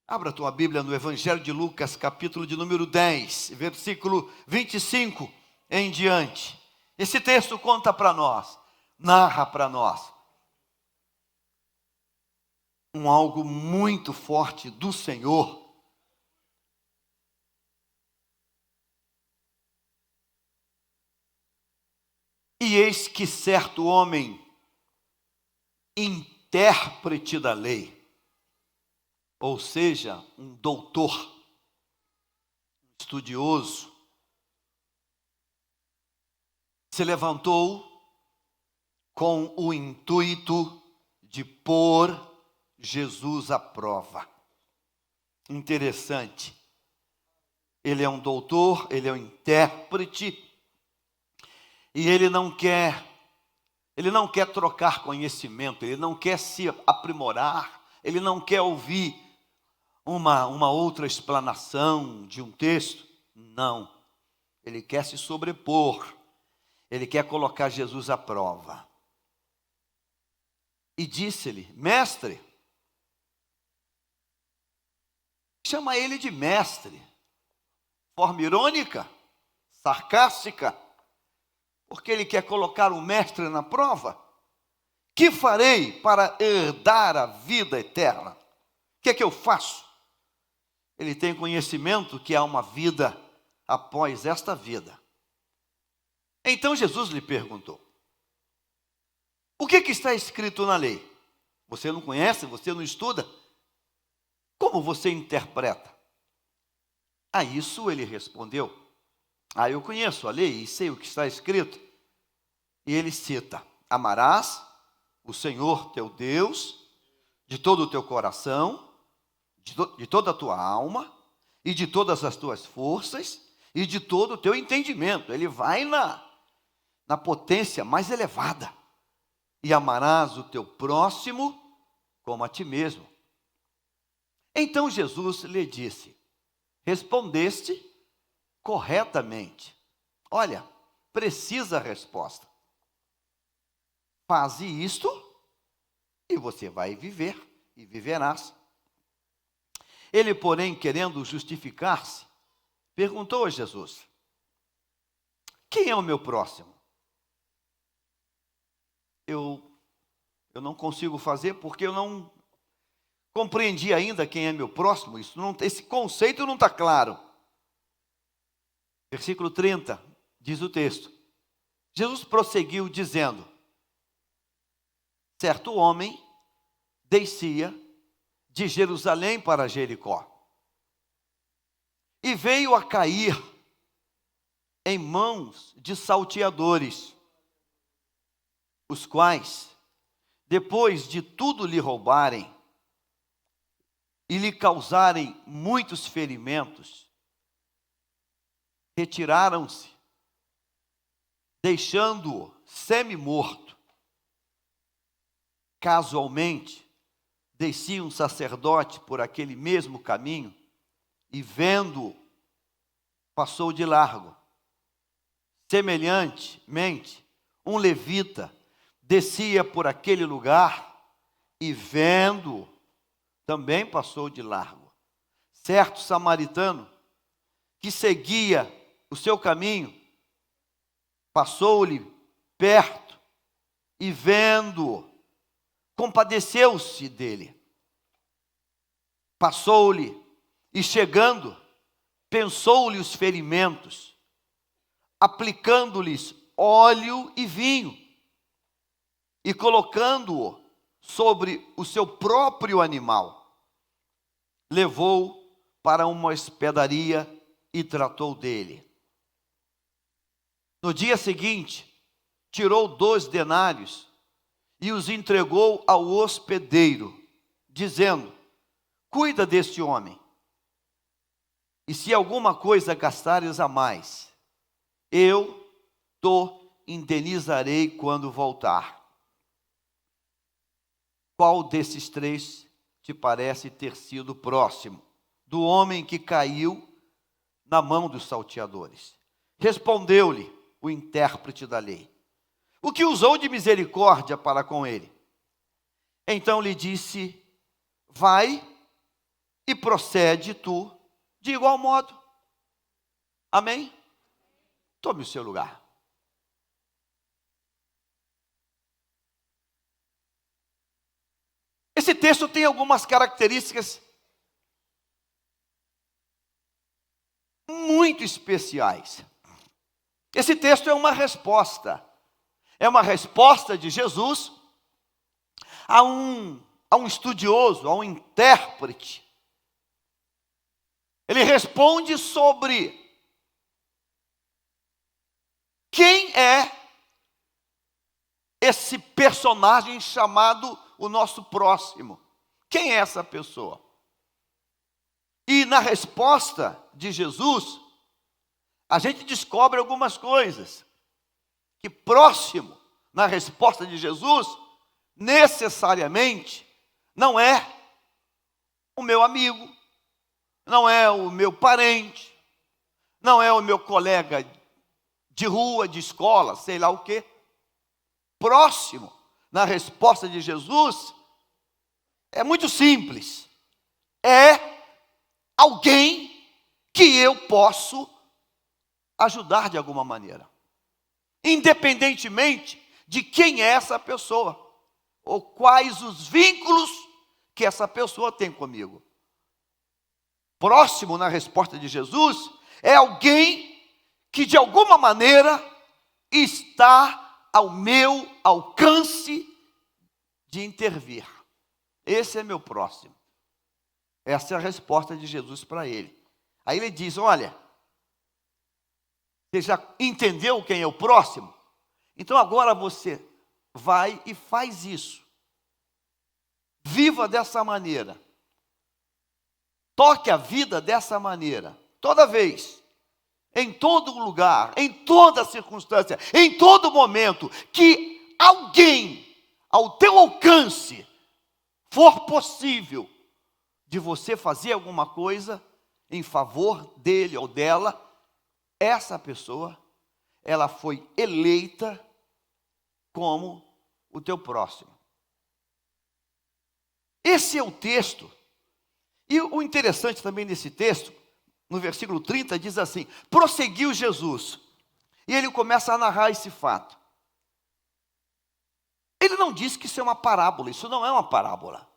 Abra a tua Bíblia no Evangelho de Lucas, capítulo de número 10, versículo 25 em diante. Esse texto conta para nós, narra para nós algo muito forte do Senhor. E eis que certo homem, intérprete da lei, ou seja, um doutor, estudioso, se levantou com o intuito de pôr Jesus à prova. Interessante. Ele é um doutor, ele é um intérprete, e ele não quer trocar conhecimento, ele não quer se aprimorar, ele não quer ouvir uma outra explanação de um texto. Não. Ele quer se sobrepor. Ele quer colocar Jesus à prova. E disse-lhe: mestre, chama ele de mestre. Forma irônica, sarcástica, porque ele quer colocar o mestre na prova. Que farei para herdar a vida eterna? O que é que eu faço? Ele tem conhecimento que há uma vida após esta vida. Então Jesus lhe perguntou: o que está escrito na lei? Você não conhece, você não estuda? Como você interpreta? A isso ele respondeu: eu conheço a lei e sei o que está escrito. E ele cita: amarás o Senhor teu Deus de todo o teu coração, de toda a tua alma, e de todas as tuas forças, e de todo o teu entendimento. Ele vai na potência mais elevada. E amarás o teu próximo como a ti mesmo. Então Jesus lhe disse: respondeste corretamente. Olha, precisa a resposta. Faze isto e você vai viver e viverás. Ele, porém, querendo justificar-se, perguntou a Jesus: quem é o meu próximo? Eu não consigo fazer porque eu não compreendi ainda quem é meu próximo. Esse conceito não está claro. Versículo 30, diz o texto. Jesus prosseguiu dizendo: certo homem descia de Jerusalém para Jericó e veio a cair em mãos de salteadores, os quais, depois de tudo lhe roubarem e lhe causarem muitos ferimentos, retiraram-se, deixando-o semi-morto. Casualmente, descia um sacerdote por aquele mesmo caminho e, vendo-o, passou de largo. Semelhantemente, um levita descia por aquele lugar e, vendo-o, também passou de largo. Certo samaritano que seguia o seu caminho passou-lhe perto e, vendo-o, compadeceu-se dele. Passou-lhe e, chegando, pensou-lhe os ferimentos, aplicando-lhes óleo e vinho, e colocando-o sobre o seu próprio animal, levou para uma hospedaria e tratou dele. No dia seguinte, tirou 2 denários e os entregou ao hospedeiro, dizendo: cuida deste homem, e se alguma coisa gastares a mais, eu te indenizarei quando voltar. Qual desses 3 te parece ter sido próximo do homem que caiu na mão dos salteadores? Respondeu-lhe o intérprete da lei: o que usou de misericórdia para com ele. Então lhe disse: vai e procede tu de igual modo. Amém? Tome o seu lugar. Esse texto tem algumas características muito especiais. Esse texto é uma resposta. É uma resposta de Jesus a um estudioso, a um intérprete. Ele responde sobre quem é esse personagem chamado o nosso próximo. Quem é essa pessoa? E na resposta de Jesus, a gente descobre algumas coisas. Que próximo, na resposta de Jesus, necessariamente, não é o meu amigo, não é o meu parente, não é o meu colega de rua, de escola, sei lá o quê. Próximo, na resposta de Jesus, é muito simples. É alguém que eu posso ajudar de alguma maneira. Independentemente de quem é essa pessoa, ou quais os vínculos que essa pessoa tem comigo. Próximo, na resposta de Jesus, é alguém que de alguma maneira está ao meu alcance de intervir. Esse é meu próximo. Essa é a resposta de Jesus para ele. Aí ele diz, olha, você já entendeu quem é o próximo? Então agora você vai e faz isso. Viva dessa maneira. Toque a vida dessa maneira. Toda vez, em todo lugar, em toda circunstância, em todo momento, que alguém ao teu alcance for possível de você fazer alguma coisa em favor dele ou dela, essa pessoa, ela foi eleita como o teu próximo. Esse é o texto. E o interessante também nesse texto, no versículo 30, diz assim, prosseguiu Jesus. E ele começa a narrar esse fato. Ele não diz que isso é uma parábola, isso não é uma parábola.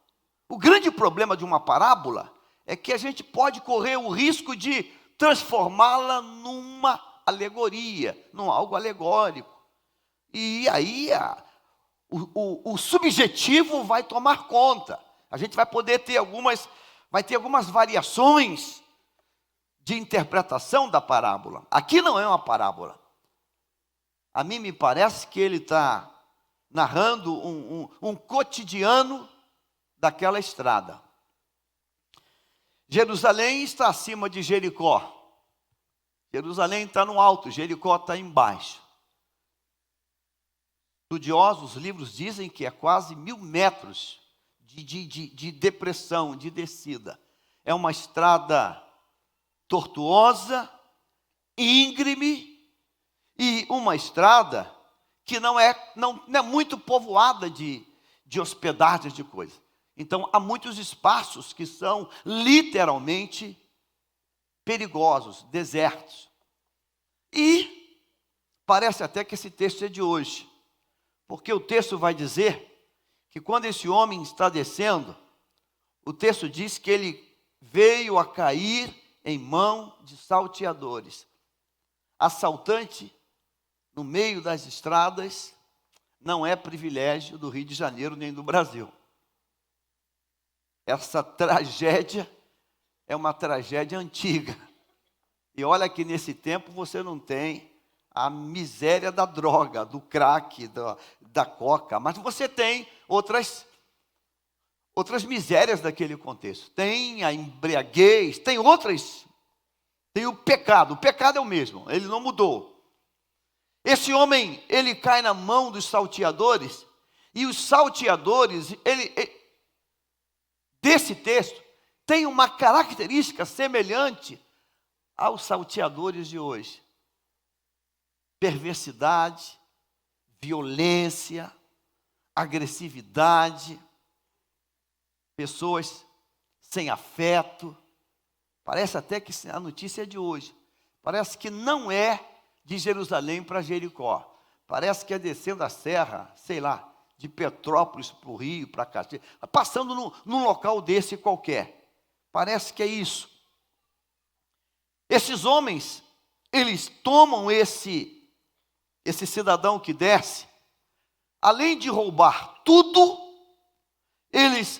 O grande problema de uma parábola é que a gente pode correr o risco de transformá-la numa alegoria, num algo alegórico. E aí o subjetivo vai tomar conta. A gente vai poder ter algumas variações de interpretação da parábola. Aqui não é uma parábola. A mim me parece que ele está narrando um cotidiano daquela estrada. Jerusalém está acima de Jericó. Jerusalém está no alto, Jericó está embaixo. Estudiosos, os livros dizem que é quase 1000 metros de depressão, de descida. É uma estrada tortuosa, íngreme, e uma estrada que não é muito povoada de hospedagens de coisas. Então, há muitos espaços que são literalmente perigosos, desertos. E parece até que esse texto é de hoje, porque o texto vai dizer que quando esse homem está descendo, o texto diz que ele veio a cair em mão de salteadores. Assaltante no meio das estradas não é privilégio do Rio de Janeiro nem do Brasil. Essa tragédia é uma tragédia antiga. E olha que nesse tempo você não tem a miséria da droga, do crack, da coca, mas você tem outras misérias daquele contexto. Tem a embriaguez, tem outras. Tem o pecado é o mesmo, ele não mudou. Esse homem, ele cai na mão dos salteadores, e os salteadores, desse texto, tem uma característica semelhante aos salteadores de hoje. Perversidade, violência, agressividade, pessoas sem afeto. Parece até que a notícia é de hoje. Parece que não é de Jerusalém para Jericó. Parece que é descendo a serra, sei lá, de Petrópolis para o Rio, para Caxias, passando num local desse qualquer. Parece que é isso. Esses homens, eles tomam esse cidadão que desce, além de roubar tudo, eles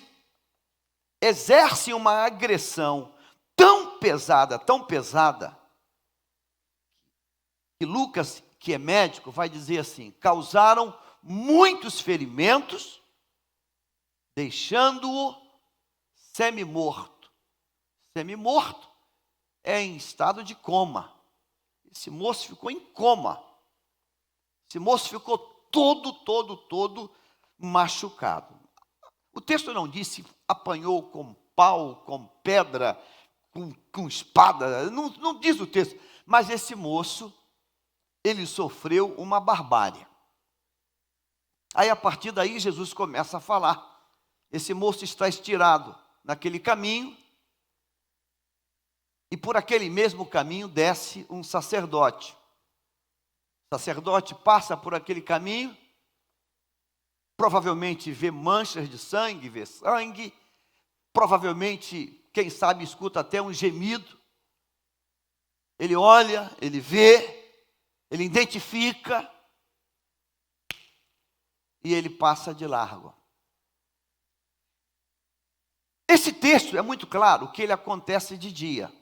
exercem uma agressão tão pesada, que Lucas, que é médico, vai dizer assim: causaram muitos ferimentos, deixando-o semi-morto. Semi-morto é em estado de coma. Esse moço ficou em coma. Esse moço ficou todo machucado. O texto não disse apanhou com pau, com pedra, com espada. Não diz o texto. Mas esse moço, ele sofreu uma barbárie. Aí, a partir daí, Jesus começa a falar. Esse moço está estirado naquele caminho, e por aquele mesmo caminho desce um sacerdote. O sacerdote passa por aquele caminho, provavelmente vê manchas de sangue, vê sangue, provavelmente, quem sabe, escuta até um gemido. Ele olha, ele vê, ele identifica, e ele passa de largo. Esse texto é muito claro que ele acontece de dia.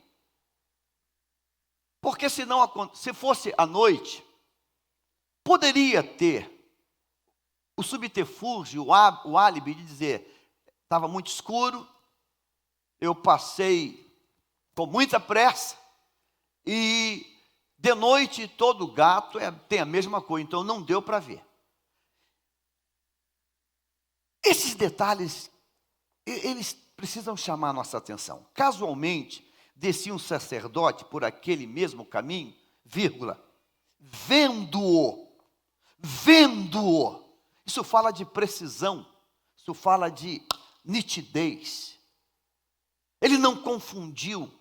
Porque se fosse à noite, poderia ter o subterfúgio, o álibi de dizer: estava muito escuro, eu passei com muita pressa, e de noite todo gato tem a mesma cor, então não deu para ver. Esses detalhes, eles precisam chamar a nossa atenção. Casualmente, descia um sacerdote por aquele mesmo caminho, vírgula, vendo-o. Isso fala de precisão, isso fala de nitidez. Ele não confundiu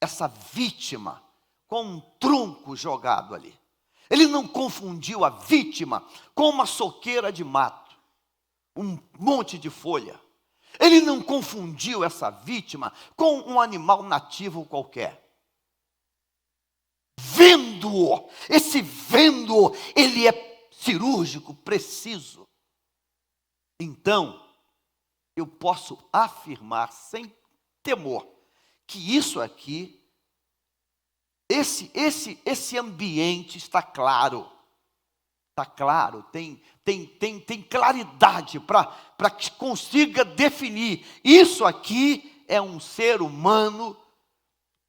essa vítima com um tronco jogado ali. Ele não confundiu a vítima com uma soqueira de mato, um monte de folha. Ele não confundiu essa vítima com um animal nativo qualquer. Vendo-o, ele é cirúrgico, preciso. Então, eu posso afirmar sem temor que isso aqui, esse ambiente está claro. Está claro, tem claridade para que consiga definir. Isso aqui é um ser humano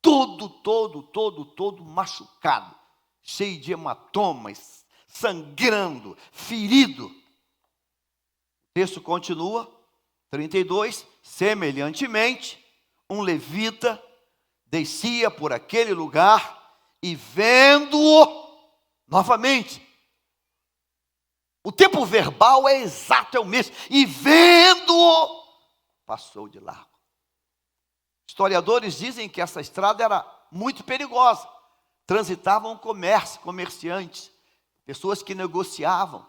todo machucado, cheio de hematomas, sangrando, ferido. O texto continua, 32, semelhantemente, um levita descia por aquele lugar e vendo-o novamente. O tempo verbal é exato, é o mesmo. E vendo-o, passou de largo. Historiadores dizem que essa estrada era muito perigosa. Transitavam comerciantes, pessoas que negociavam,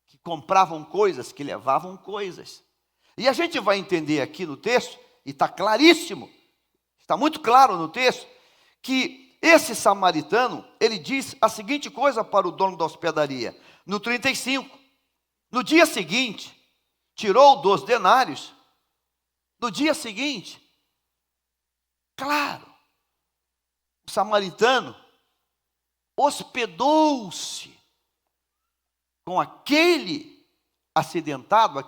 que compravam coisas, que levavam coisas. E a gente vai entender aqui no texto, e está claríssimo, está muito claro no texto, que esse samaritano, ele diz a seguinte coisa para o dono da hospedaria. No 35, no dia seguinte, tirou 2 denários. No dia seguinte, claro, o samaritano hospedou-se com aquele acidentado,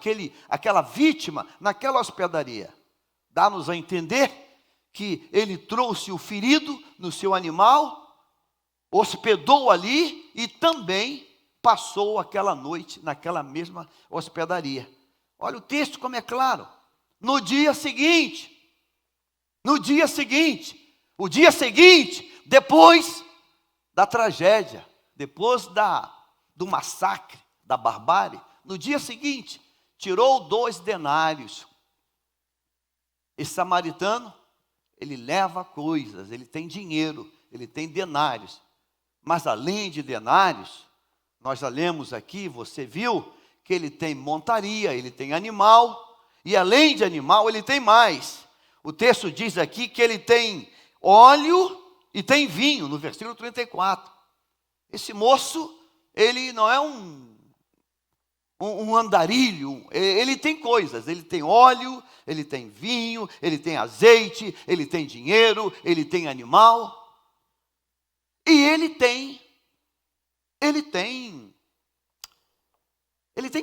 aquela vítima, naquela hospedaria. Dá-nos a entender que ele trouxe o ferido no seu animal, hospedou ali e também passou aquela noite naquela mesma hospedaria. Olha o texto como é claro. O dia seguinte, depois da tragédia, depois do massacre, da barbárie, no dia seguinte, tirou 2 denários. Esse samaritano, ele leva coisas, ele tem dinheiro, ele tem denários. Mas além de denários, nós já lemos aqui, você viu, que ele tem montaria, ele tem animal, e além de animal, ele tem mais. O texto diz aqui que ele tem óleo e tem vinho, no versículo 34. Esse moço, ele não é um andarilho, ele tem coisas, ele tem óleo, ele tem vinho, ele tem azeite, ele tem dinheiro, ele tem animal, e ele tem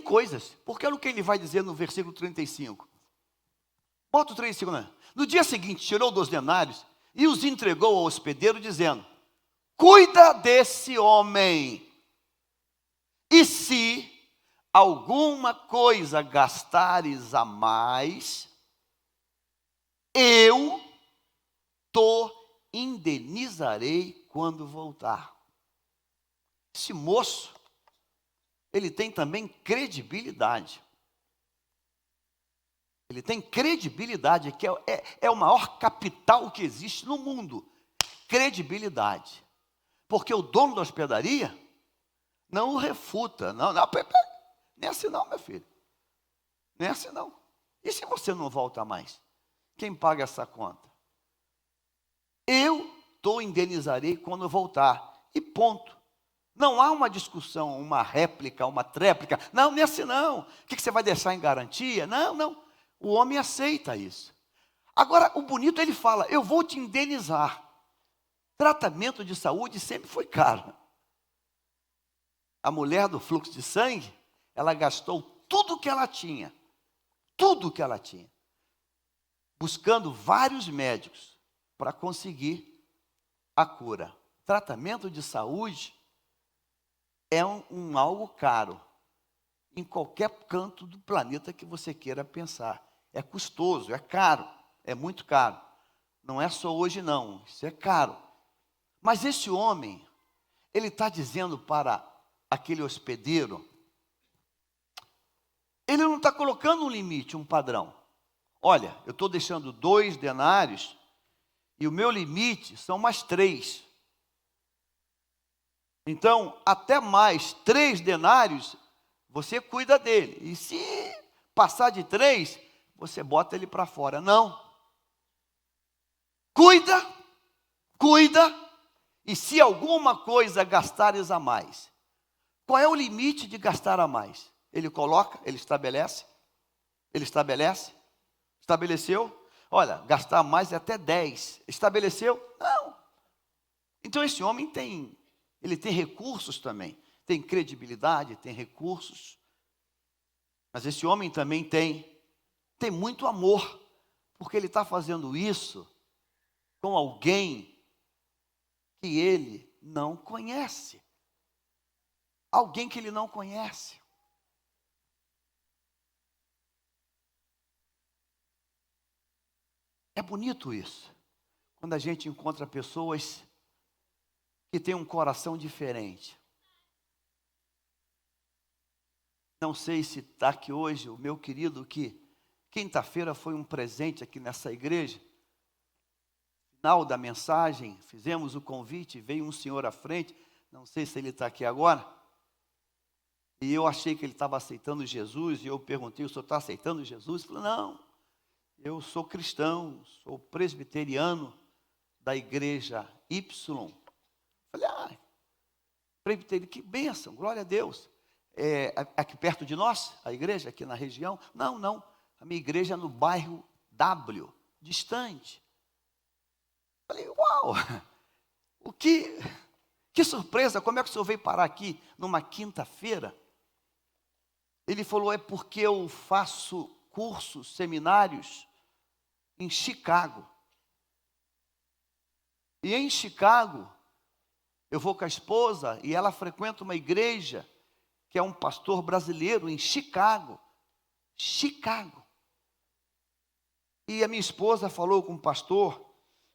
coisas, porque olha o que ele vai dizer no versículo 35. Bota o 35, né? No dia seguinte, tirou 2 denários e os entregou ao hospedeiro, dizendo: cuida desse homem, e se alguma coisa gastares a mais, eu te indenizarei quando voltar. Esse moço, ele tem também credibilidade. Ele tem credibilidade, que é o maior capital que existe no mundo. Credibilidade. Porque o dono da hospedaria não o refuta. Não, nem assim não, meu filho. Nem assim não. E se você não volta mais? Quem paga essa conta? Eu te indenizarei quando voltar. E ponto. Não há uma discussão, uma réplica, uma tréplica. Não, nem assim não. O que você vai deixar em garantia? Não, não. O homem aceita isso. Agora, o bonito, ele fala: eu vou te indenizar. Tratamento de saúde sempre foi caro. A mulher do fluxo de sangue, ela gastou tudo que ela tinha. Tudo que ela tinha. Buscando vários médicos para conseguir a cura. Tratamento de saúde é algo caro. Em qualquer canto do planeta que você queira pensar. É custoso, é caro, é muito caro. Não é só hoje não, isso é caro. Mas esse homem, ele está dizendo para aquele hospedeiro, ele não está colocando um limite, um padrão. Olha, eu estou deixando 2 denários e o meu limite são mais 3. Então, até mais 3 denários, você cuida dele. E se passar de 3, você bota ele para fora. Não. Cuida. E se alguma coisa gastares a mais, qual é o limite de gastar a mais? Ele coloca, ele estabelece. Estabeleceu. Olha, gastar mais é até 10. Estabeleceu? Não. Então esse homem ele tem recursos também. Tem credibilidade, tem recursos. Mas esse homem também tem muito amor, porque ele está fazendo isso com alguém que ele não conhece. Alguém que ele não conhece. É bonito isso, quando a gente encontra pessoas que têm um coração diferente. Não sei se está aqui hoje o meu querido, que quinta-feira foi um presente aqui nessa igreja. Final da mensagem, fizemos o convite, veio um senhor à frente, não sei se ele está aqui agora, e eu achei que ele estava aceitando Jesus, e eu perguntei: o senhor está aceitando Jesus? Ele falou: não, eu sou cristão, sou presbiteriano da igreja Y. Falei: presbiteriano, que bênção, glória a Deus. É aqui perto de nós, a igreja, aqui na região? Não, a minha igreja é no bairro W, distante. Falei: uau, que surpresa, como é que o senhor veio parar aqui numa quinta-feira? Ele falou: é porque eu faço cursos, seminários em Chicago. E em Chicago, eu vou com a esposa e ela frequenta uma igreja que é um pastor brasileiro em Chicago. E a minha esposa falou com o pastor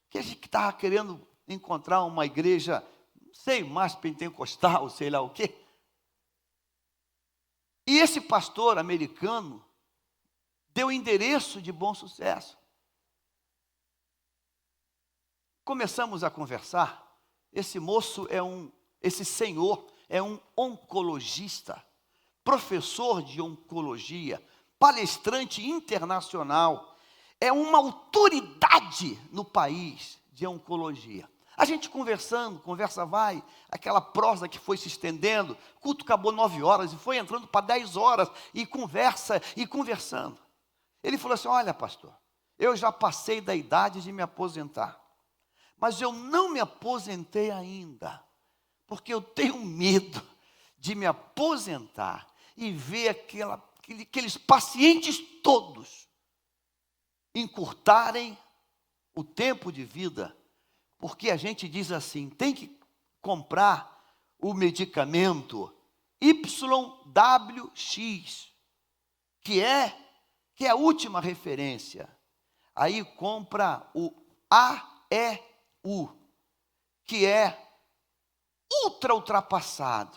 que a gente estava querendo encontrar uma igreja, não sei, mais pentecostal, sei lá o quê. E esse pastor americano deu endereço de Bom Sucesso. Começamos a conversar. Esse senhor é um oncologista, professor de oncologia, palestrante internacional, é uma autoridade no país de oncologia. A gente conversando, conversa vai, aquela prosa que foi se estendendo, o culto acabou 9 horas e foi entrando para 10 horas, e conversa e conversando. Ele falou assim: olha, pastor, eu já passei da idade de me aposentar, mas eu não me aposentei ainda, porque eu tenho medo de me aposentar e ver aqueles pacientes todos encurtarem o tempo de vida, porque a gente diz assim, tem que comprar o medicamento YWX, que é a última referência. Aí compra o AEU, que é ultra ultrapassado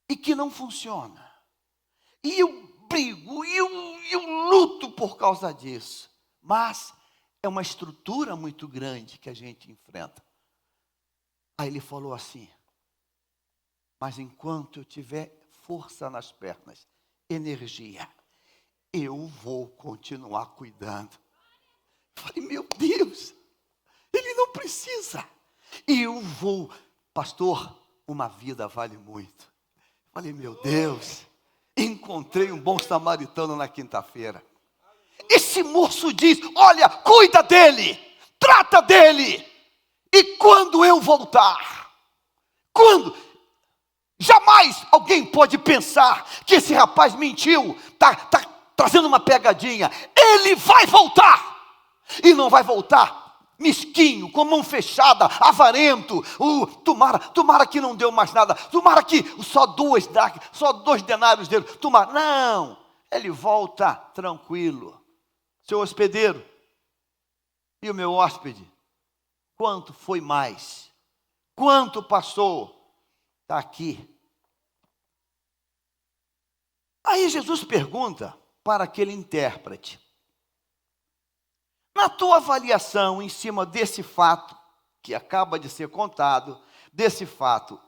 e que não funciona. E eu brigo, e eu luto por causa disso. Mas é uma estrutura muito grande que a gente enfrenta. Aí ele falou assim: mas enquanto eu tiver força nas pernas, energia, eu vou continuar cuidando. Falei, meu Deus, ele não precisa. Eu vou, pastor, uma vida vale muito. Falei, meu Deus, encontrei um bom samaritano na quinta-feira. Esse moço diz: olha, cuida dele, trata dele. E quando eu voltar, jamais alguém pode pensar que esse rapaz mentiu, está trazendo uma pegadinha. Ele vai voltar, e não vai voltar mesquinho, com mão fechada, avarento. Tomara que não deu mais nada, tomara que só 2 denários dele, tomara. Não, ele volta tranquilo. Seu hospedeiro, e o meu hóspede, quanto foi mais? Quanto passou? Está aqui. Aí Jesus pergunta para aquele intérprete: na tua avaliação em cima desse fato que acaba de ser contado, desse fato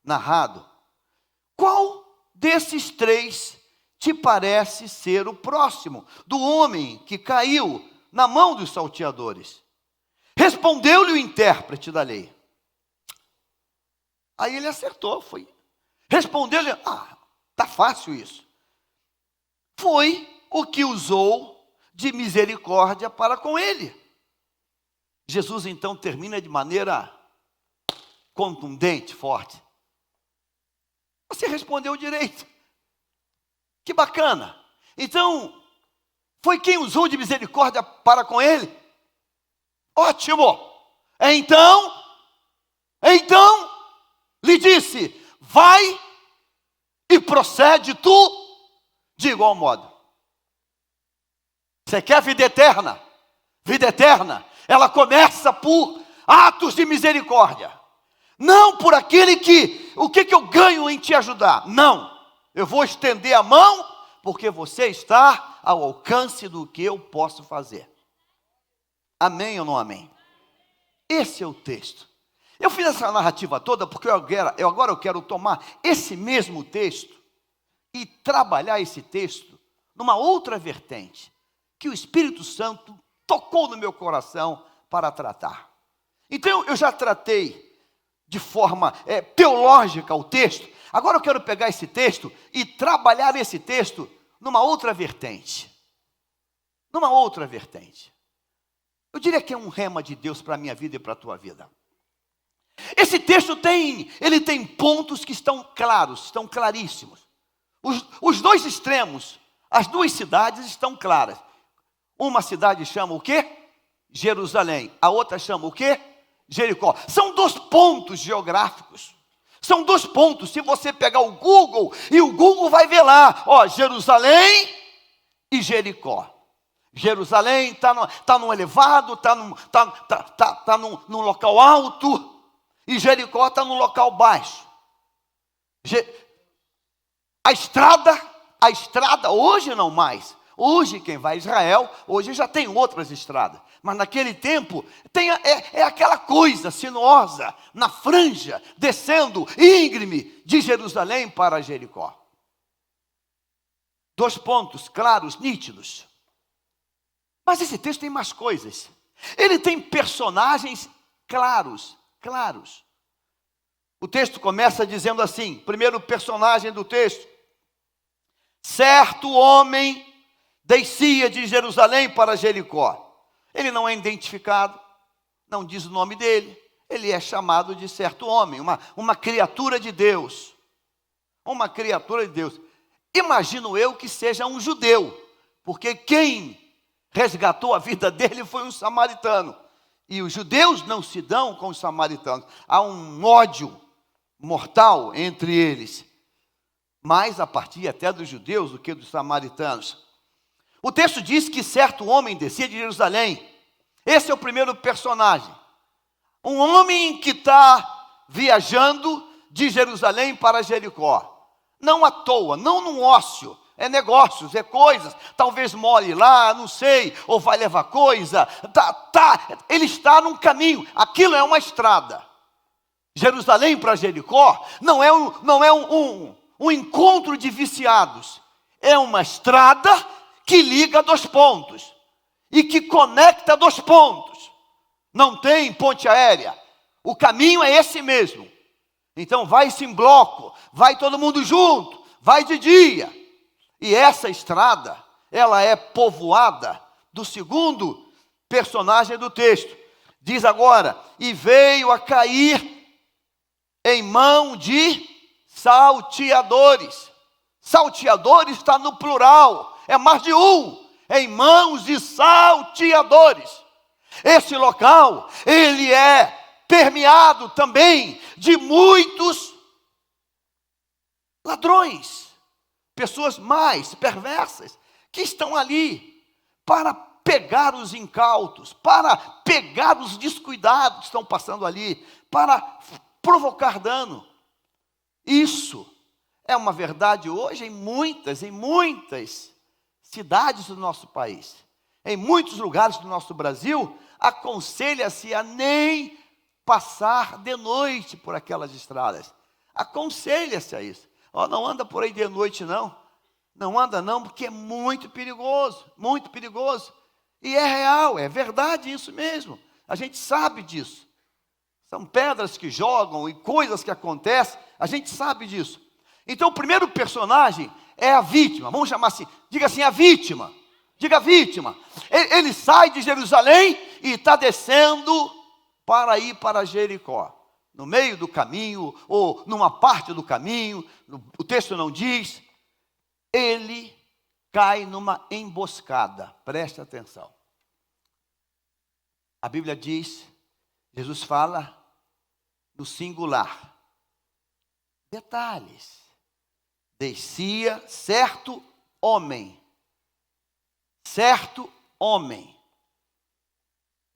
narrado, qual desses 3 te parece ser o próximo do homem que caiu na mão dos salteadores? Respondeu-lhe o intérprete da lei. Aí ele acertou, foi. Respondeu-lhe: tá fácil isso. Foi o que usou de misericórdia para com ele. Jesus então termina de maneira contundente, forte. Você respondeu direito. Que bacana. Então, foi quem usou de misericórdia para com ele? Ótimo. Então, lhe disse: vai e procede tu de igual modo. Você quer vida eterna? Vida eterna, ela começa por atos de misericórdia. Não por aquele que, o que eu ganho em te ajudar? Não, eu vou estender a mão, porque você está ao alcance do que eu posso fazer. Amém ou não amém? Esse é o texto. Eu fiz essa narrativa toda porque agora eu quero tomar esse mesmo texto e trabalhar esse texto numa outra vertente que o Espírito Santo tocou no meu coração para tratar. Então eu já tratei de forma teológica o texto. Agora eu quero pegar esse texto e trabalhar esse texto numa outra vertente. Numa outra vertente. Eu diria que é um rema de Deus para a minha vida e para a tua vida. Esse texto ele tem pontos que estão claros, estão claríssimos. Os 2 extremos, as 2 cidades estão claras. Uma cidade chama o quê? Jerusalém. A outra chama o quê? Jericó. São 2 pontos geográficos. São 2 pontos. Se você pegar o Google, e o Google vai ver lá, Jerusalém e Jericó. Jerusalém está no elevado, está num local alto, e Jericó está num local baixo. A estrada hoje não mais. Hoje quem vai a Israel, hoje já tem outras estradas. Mas naquele tempo, é aquela coisa sinuosa, na franja, descendo íngreme de Jerusalém para Jericó. 2 pontos claros, nítidos. Mas esse texto tem mais coisas. Ele tem personagens claros. O texto começa dizendo assim, primeiro personagem do texto: certo homem descia de Jerusalém para Jericó. Ele não é identificado, não diz o nome dele, ele é chamado de certo homem, uma criatura de Deus. Uma criatura de Deus. Imagino eu que seja um judeu, porque quem resgatou a vida dele foi um samaritano. E os judeus não se dão com os samaritanos. Há um ódio mortal entre eles. Mais a partir até dos judeus do que dos samaritanos. O texto diz que certo homem descia de Jerusalém. Esse é o primeiro personagem. Um homem que está viajando de Jerusalém para Jericó. Não à toa, não num ócio. É negócios, é coisas. Talvez more lá, não sei. Ou vai levar coisa. Ele está num caminho. Aquilo é uma estrada. Jerusalém para Jericó não é um encontro de viciados. É uma estrada que liga 2 pontos. E que conecta 2 pontos. Não tem ponte aérea. O caminho é esse mesmo. Então vai-se em bloco. Vai todo mundo junto. Vai de dia. E essa estrada, ela é povoada do segundo personagem do texto. Diz agora, e veio a cair em mão de salteadores. Salteadores está no plural, é mais de um. Em mãos de salteadores. Esse local, ele é permeado também de muitos ladrões. Pessoas mais perversas que estão ali para pegar os incautos, para pegar os descuidados que estão passando ali, para provocar dano. Isso é uma verdade hoje em muitas cidades do nosso país. Em muitos lugares do nosso Brasil, aconselha-se a nem passar de noite por aquelas estradas. Aconselha-se a isso. Não anda por aí de noite não. Não anda não, porque é muito perigoso. Muito perigoso. E é real, é verdade isso mesmo. A gente sabe disso. São pedras que jogam e coisas que acontecem. A gente sabe disso. Então o primeiro personagem é a vítima. Vamos chamar assim. Diga assim, a vítima. Diga a vítima. Ele sai de Jerusalém e está descendo para ir para Jericó. No meio do caminho, ou numa parte do caminho, o texto não diz, ele cai numa emboscada. Preste atenção. A Bíblia diz, Jesus fala no singular. Detalhes. Descia certo homem. Certo homem.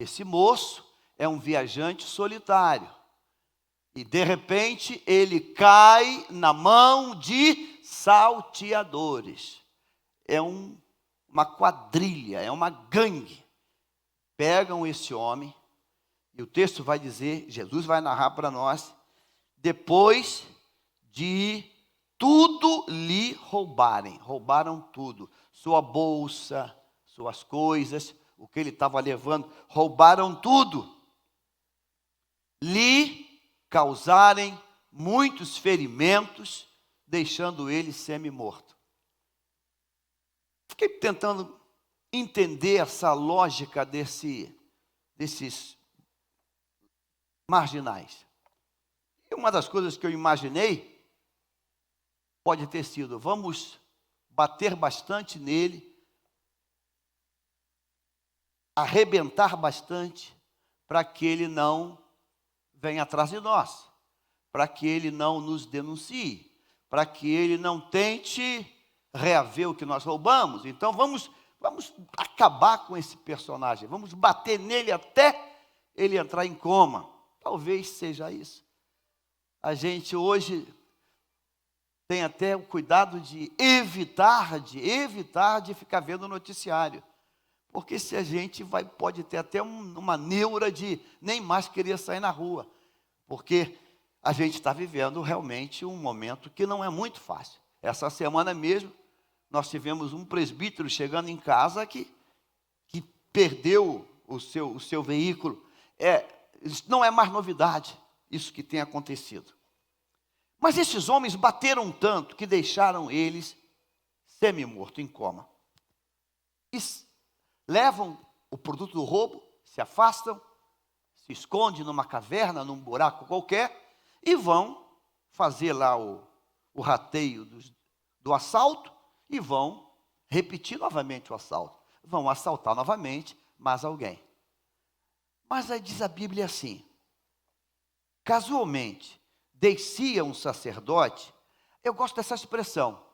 Esse moço é um viajante solitário. E de repente ele cai na mão de salteadores. É uma quadrilha, é uma gangue. Pegam esse homem, e o texto vai dizer, Jesus vai narrar para nós, depois de tudo lhe roubarem. Roubaram tudo. Sua bolsa, suas coisas, o que ele estava levando, roubaram tudo. Lhe causarem muitos ferimentos, deixando ele semi-morto. Fiquei tentando entender essa lógica desses marginais. E uma das coisas que eu imaginei pode ter sido, vamos bater bastante nele, arrebentar bastante, para que ele não venha atrás de nós, para que ele não nos denuncie, para que ele não tente reaver o que nós roubamos. Então vamos acabar com esse personagem, vamos bater nele até ele entrar em coma. Talvez seja isso. A gente hoje tem até o cuidado de evitar de ficar vendo o noticiário. Porque se a gente pode ter até uma neura de nem mais querer sair na rua. Porque a gente está vivendo realmente um momento que não é muito fácil. Essa semana mesmo, nós tivemos um presbítero chegando em casa que perdeu o seu veículo. Isso não é mais novidade, isso que tem acontecido. Mas esses homens bateram tanto que deixaram eles semi-morto, em coma. E levam o produto do roubo, se afastam, se escondem numa caverna, num buraco qualquer, e vão fazer lá o rateio do assalto, e vão repetir novamente o assalto. Vão assaltar novamente mais alguém. Mas aí diz a Bíblia assim: casualmente, descia um sacerdote. Eu gosto dessa expressão,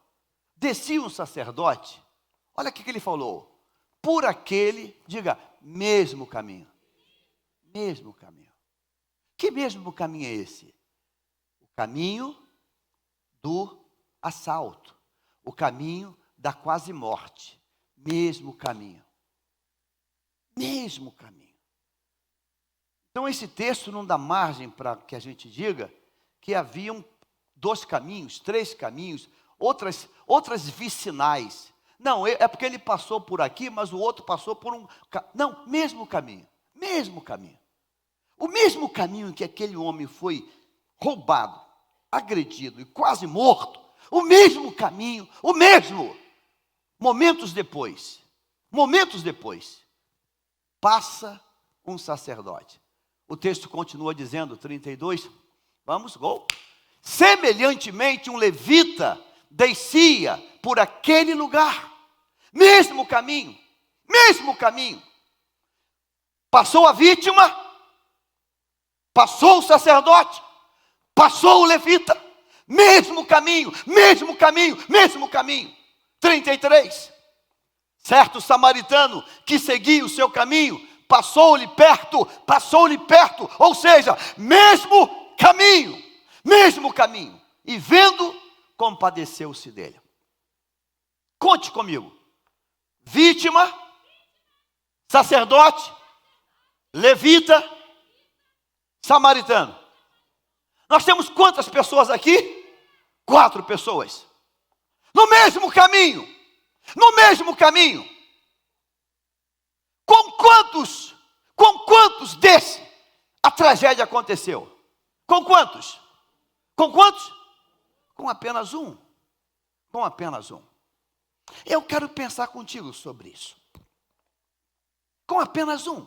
descia um sacerdote. Olha o que ele falou: por aquele, diga, mesmo caminho. Mesmo caminho. Que mesmo caminho é esse? O caminho do assalto, o caminho da quase morte. Mesmo caminho. Mesmo caminho. Então esse texto não dá margem para que a gente diga que haviam 2 caminhos, 3 caminhos, outras vicinais. Não, é porque ele passou por aqui, mas o outro passou por um... Não, mesmo caminho. Mesmo caminho. O mesmo caminho que aquele homem foi roubado, agredido e quase morto. O mesmo caminho, o mesmo. Momentos depois, passa um sacerdote. O texto continua dizendo, 32, vamos, gol. Semelhantemente, um levita descia por aquele lugar, mesmo caminho. Passou a vítima, passou o sacerdote, passou o levita, mesmo caminho. 33, certo samaritano que seguia o seu caminho, passou-lhe perto, ou seja, mesmo caminho, e vendo, compadeceu-se dele. Conte comigo: vítima, sacerdote, levita, samaritano. Nós temos quantas pessoas aqui? 4 pessoas. No mesmo caminho. Com quantos desse a tragédia aconteceu? Com quantos? Com apenas um. Eu quero pensar contigo sobre isso. Com apenas um.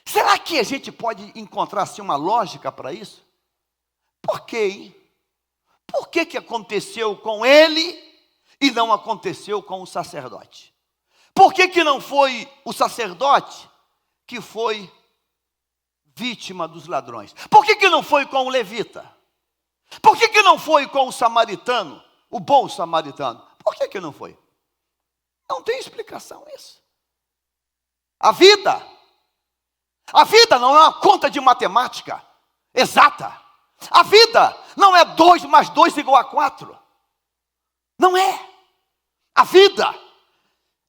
Será que a gente pode encontrar assim uma lógica para isso? Por quê, hein? Por que aconteceu com ele e não aconteceu com o sacerdote? Por que não foi o sacerdote que foi vítima dos ladrões? Por que não foi com o levita? Por que não foi com o samaritano, o bom samaritano? Por que não foi? Não tem explicação isso. A vida não é uma conta de matemática exata. A vida não é 2 mais 2 igual a 4. Não é. A vida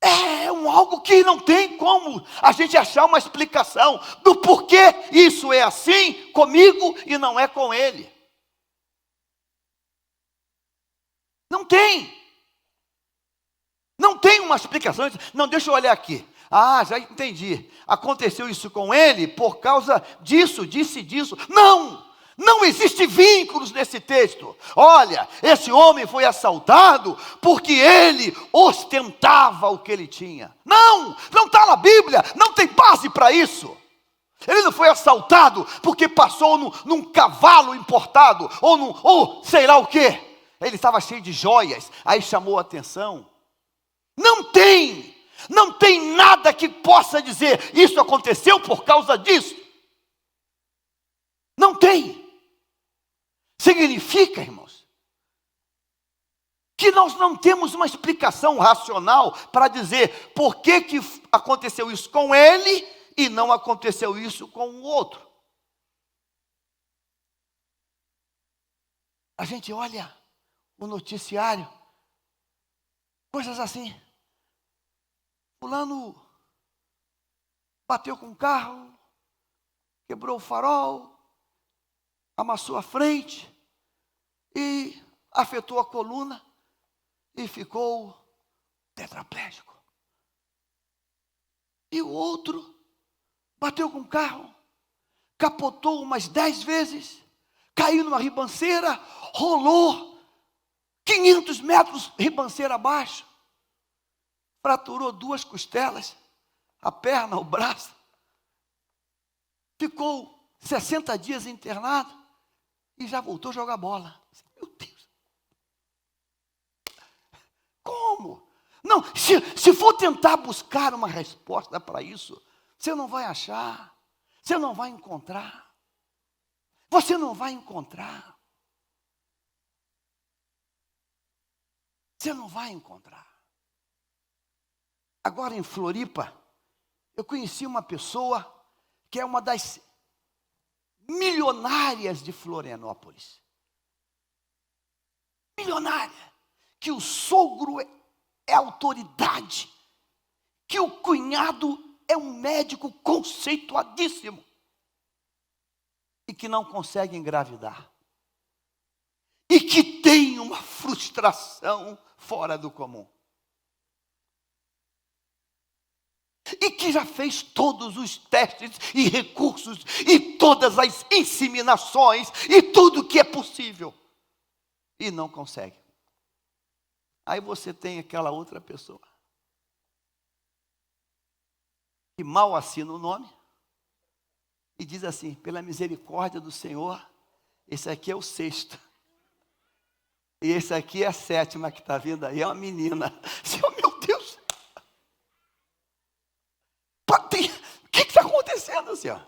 é algo que não tem como a gente achar uma explicação do porquê isso é assim comigo e não é com ele. Não tem uma explicação. Não, deixa eu olhar aqui. Ah, já entendi. Aconteceu isso com ele por causa disso. Não existe vínculos nesse texto. Olha, esse homem foi assaltado porque ele ostentava o que ele tinha. Não está na Bíblia, não tem base para isso. Ele não foi assaltado porque passou num cavalo importado, ou sei lá o quê. Ele estava cheio de joias, aí chamou a atenção. Não tem nada que possa dizer, isso aconteceu por causa disso. Não tem. Significa, irmãos, que nós não temos uma explicação racional para dizer por que aconteceu isso com ele e não aconteceu isso com o outro. A gente olha o noticiário, coisas assim. Fulano bateu com o carro, quebrou o farol, amassou a frente e afetou a coluna e ficou tetraplégico. E o outro bateu com o carro, capotou umas 10 vezes, caiu numa ribanceira, rolou 500 metros ribanceira abaixo, fraturou 2 costelas, a perna, o braço, ficou 60 dias internado e já voltou a jogar bola. Meu Deus! Como? Não, se for tentar buscar uma resposta para isso, você não vai achar, você não vai encontrar. Você não vai encontrar. Você não vai encontrar. Agora em Floripa, eu conheci uma pessoa que é uma das milionárias de Florianópolis. Milionária. Que o sogro é autoridade. Que o cunhado é um médico conceituadíssimo. E que não consegue engravidar. E que tem uma frustração fora do comum. E que já fez todos os testes e recursos e todas as inseminações e tudo que é possível. E não consegue. Aí você tem aquela outra pessoa que mal assina o nome e diz assim: pela misericórdia do Senhor, esse aqui é o 6º. E esse aqui é a 7ª que está vindo aí, é uma menina. Senhor, meu Deus! O que está acontecendo, Senhor?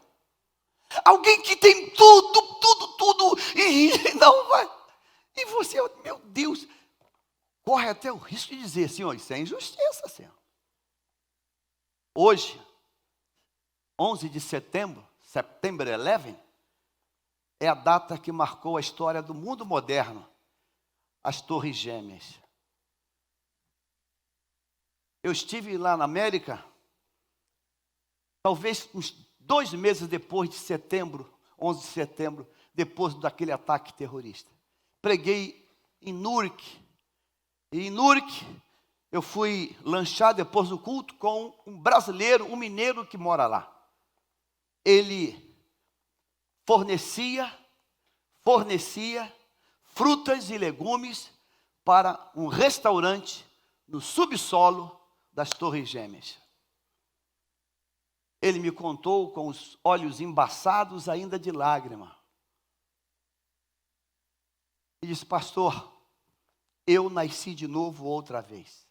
Alguém que tem tudo, e não vai. E você, meu Deus, corre até o risco de dizer: Senhor, isso é injustiça, Senhor. Hoje, 11 de setembro, September 11, é a data que marcou a história do mundo moderno, as Torres Gêmeas. Eu estive lá na América, talvez uns 2 meses depois de setembro, 11 de setembro, depois daquele ataque terrorista. Preguei em Newark. E em Newark, eu fui lanchar depois do culto com um brasileiro, um mineiro que mora lá. Ele fornecia frutas e legumes para um restaurante no subsolo das Torres Gêmeas. Ele me contou com os olhos embaçados ainda de lágrima. E disse: pastor, eu nasci de novo outra vez.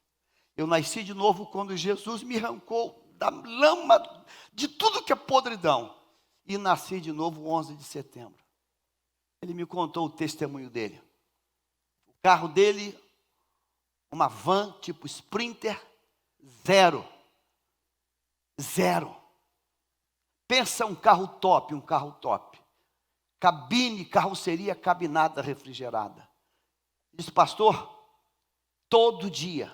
Eu nasci de novo quando Jesus me arrancou da lama de tudo que é podridão. E nasci de novo 11 de setembro. Ele me contou o testemunho dele. O carro dele, uma van tipo Sprinter, zero. Pensa um carro top. Cabine, carroceria cabinada refrigerada. Disse: pastor, todo dia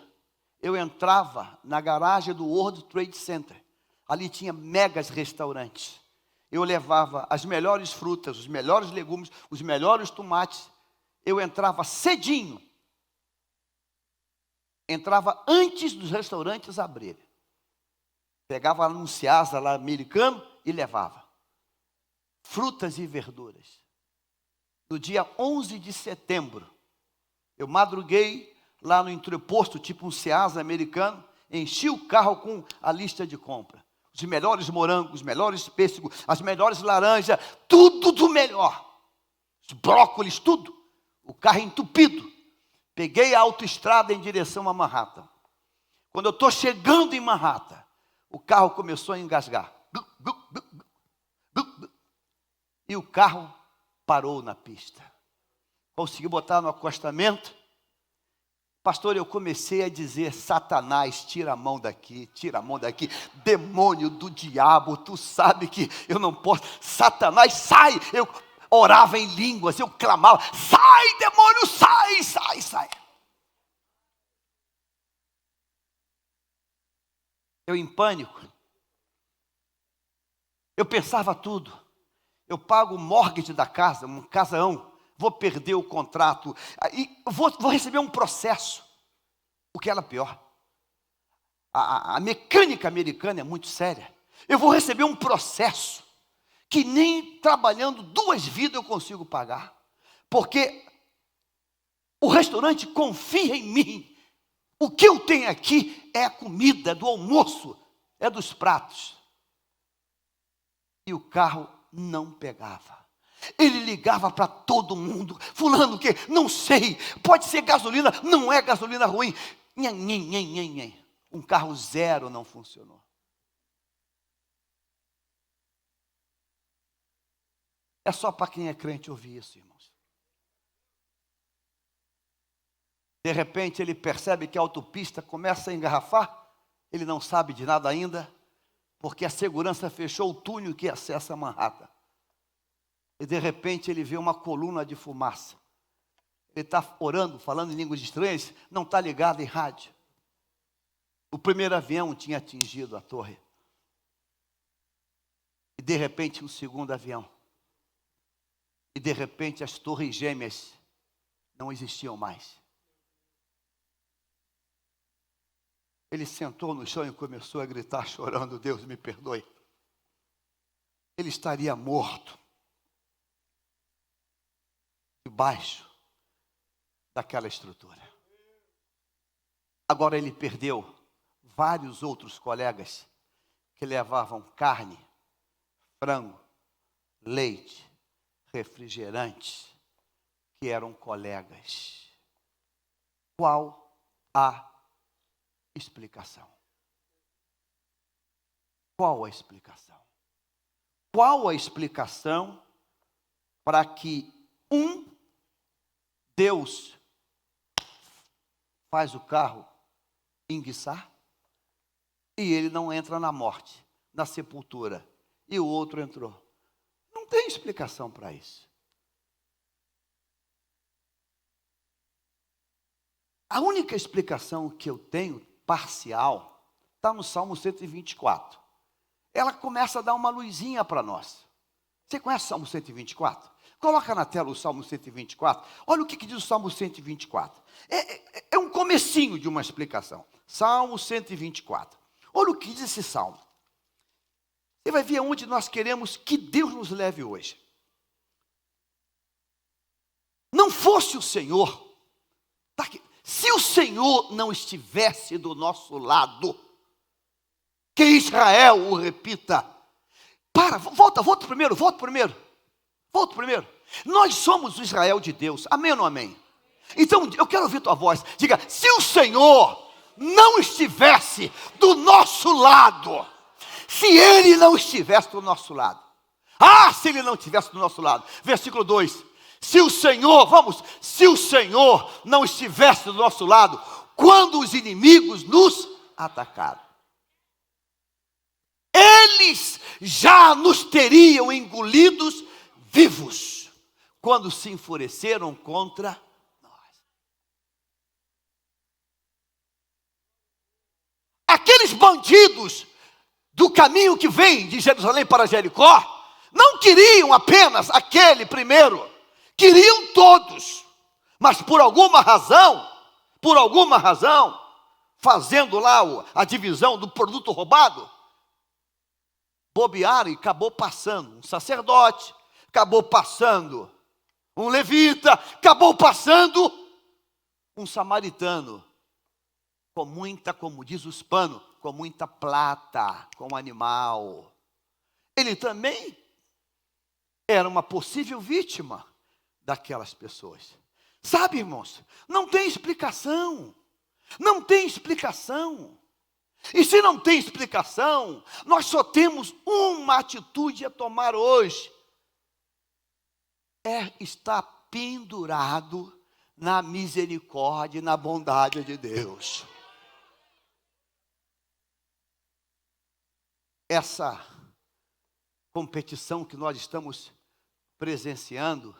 eu entrava na garagem do World Trade Center. Ali tinha megas restaurantes. Eu levava as melhores frutas, os melhores legumes, os melhores tomates. Eu entrava cedinho. Entrava antes dos restaurantes abrirem. Pegava um Ceasa lá americano e levava. Frutas e verduras. No dia 11 de setembro, eu madruguei lá no entreposto, tipo um Ceasa americano, enchi o carro com a lista de compra. Os melhores morangos, os melhores pêssegos, as melhores laranjas, tudo do melhor. Os brócolis, tudo. O carro entupido. Peguei a autoestrada em direção a Manhattan. Quando eu estou chegando em Manhattan, o carro começou a engasgar. E o carro parou na pista. Consegui botar no acostamento. Pastor, eu comecei a dizer: Satanás, tira a mão daqui. Demônio do diabo, tu sabe que eu não posso. Satanás, sai! orava em línguas, eu clamava: sai, demônio, sai, sai, sai. Eu em pânico, eu pensava tudo. Eu pago o mortgage da casa, um casão, vou perder o contrato, e vou receber um processo. O que era pior, a mecânica americana é muito séria. Eu vou receber um processo que nem trabalhando 2 vidas eu consigo pagar, porque o restaurante confia em mim. O que eu tenho aqui é a comida do almoço, é dos pratos. E o carro não pegava. Ele ligava para todo mundo: fulano o quê? Não sei, pode ser gasolina, não é gasolina ruim. Um carro zero não funcionou. É só para quem é crente ouvir isso, irmãos. De repente ele percebe que a autopista começa a engarrafar. Ele não sabe de nada ainda, porque a segurança fechou o túnel que acessa Manhattan. E de repente ele vê uma coluna de fumaça. Ele está orando, falando em línguas estranhas, não está ligado em rádio. O primeiro avião tinha atingido a torre. E de repente o segundo avião. E de repente as torres gêmeas não existiam mais. Ele sentou no chão e começou a gritar, chorando: Deus me perdoe. Ele estaria morto debaixo daquela estrutura. Agora ele perdeu vários outros colegas que levavam carne, frango, leite, refrigerantes, que eram colegas. Qual a explicação? Qual a explicação? Qual a explicação para que Deus faz o carro enguiçar e ele não entra na morte, na sepultura, e o outro entrou? Não tem explicação para isso. A única explicação que eu tenho, parcial, está no Salmo 124. Ela começa a dar uma luzinha para nós. Você conhece o Salmo 124? Coloca na tela o Salmo 124. Olha o que diz o Salmo 124. É um comecinho de uma explicação. Salmo 124. Olha o que diz esse salmo. Você vai ver aonde nós queremos que Deus nos leve hoje. Não fosse o Senhor, tá aqui, se o Senhor não estivesse do nosso lado, que Israel o repita. Volta primeiro. Nós somos o Israel de Deus, amém ou não amém? Então eu quero ouvir tua voz. Diga: se o Senhor não estivesse do nosso lado, se Ele não estivesse do nosso lado, se Ele não estivesse do nosso lado, versículo 2, se o Senhor não estivesse do nosso lado, quando os inimigos nos atacaram, eles já nos teriam engolidos vivos, quando se enfureceram contra nós. Aqueles bandidos do caminho que vem de Jerusalém para Jericó, não queriam apenas aquele primeiro, queriam todos, mas por alguma razão, fazendo lá a divisão do produto roubado, bobearam e acabou passando um sacerdote, acabou passando um levita, acabou passando um samaritano, com muita, como diz os panos, com muita plata, com animal. Ele também era uma possível vítima daquelas pessoas. Sabe, irmãos, não tem explicação. Não tem explicação. E se não tem explicação, nós só temos uma atitude a tomar hoje. É estar pendurado na misericórdia e na bondade de Deus. Essa competição que nós estamos presenciando,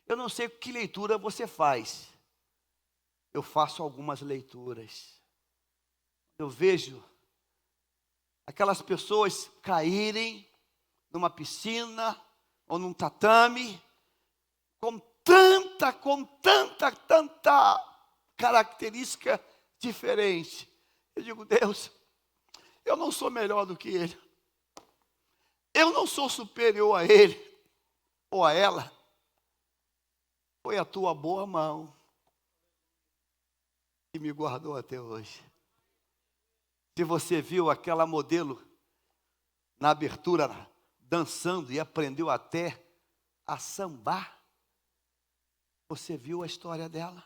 eu não sei que leitura você faz. Eu faço algumas leituras. Eu vejo aquelas pessoas caírem numa piscina ou num tatame, com tanta característica diferente. Eu digo, Deus, eu não sou melhor do que ele. Eu não sou superior a ele ou a ela. Foi a tua boa mão que me guardou até hoje. Se você viu aquela modelo na abertura dançando e aprendeu até a sambar, você viu a história dela?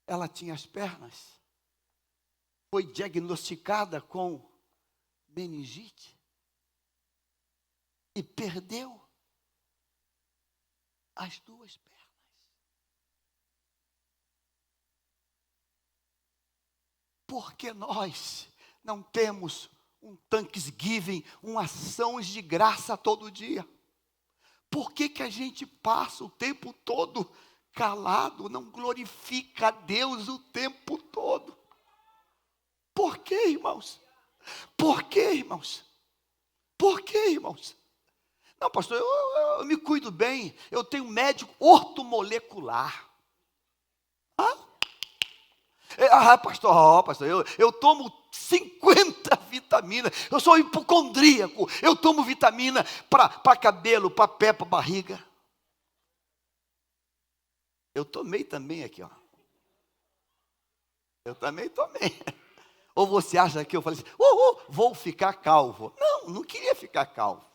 Ela tinha as pernas, foi diagnosticada com meningite e perdeu as duas pernas. Porque nós não temos um Thanksgiving, ações de graça todo dia? Por que a gente passa o tempo todo calado, não glorifica a Deus o tempo todo? Por que, irmãos? Por que, irmãos? Por que, irmãos? Não, pastor, eu me cuido bem, eu tenho um médico ortomolecular. Pastor, eu tomo 50 vitaminas, eu sou hipocondríaco, eu tomo vitamina para cabelo, para pé, para barriga. Eu tomei também aqui, ó. Eu também tomei. Ou você acha que eu falei assim, vou ficar calvo? Não queria ficar calvo.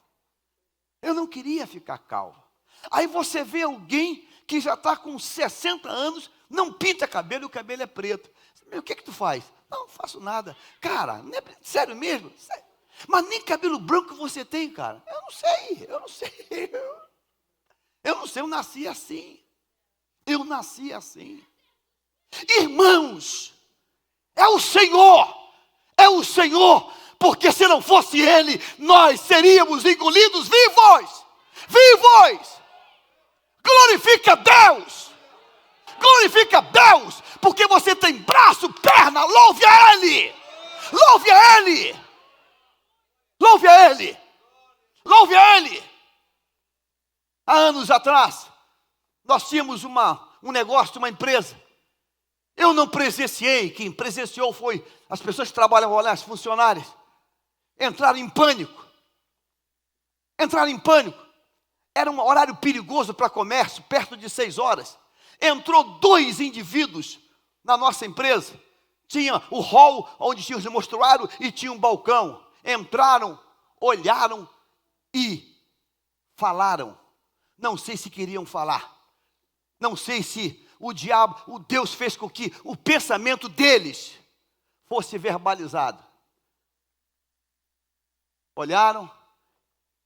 Eu não queria ficar calvo. Aí você vê alguém que já está com 60 anos, não pinta cabelo e o cabelo é preto. O que tu faz? Não faço nada. Cara, não é, sério mesmo? Sério. Mas nem cabelo branco você tem, cara. Eu não sei. Eu não sei, eu nasci assim. Irmãos, é o Senhor, porque se não fosse Ele, nós seríamos engolidos vivos. Glorifica Deus, porque você tem braço, perna, louve a Ele. Há anos atrás, nós tínhamos um negócio, uma empresa. Eu não presenciei, quem presenciou foi as pessoas que trabalhavam lá, as funcionárias. Entraram em pânico. Era um horário perigoso para comércio, perto de 6 horas. Entrou 2 indivíduos na nossa empresa. Tinha o hall onde tinha os mostruários e tinha um balcão. Entraram, olharam e falaram. Não sei se queriam falar. Não sei se o Deus fez com que o pensamento deles fosse verbalizado. Olharam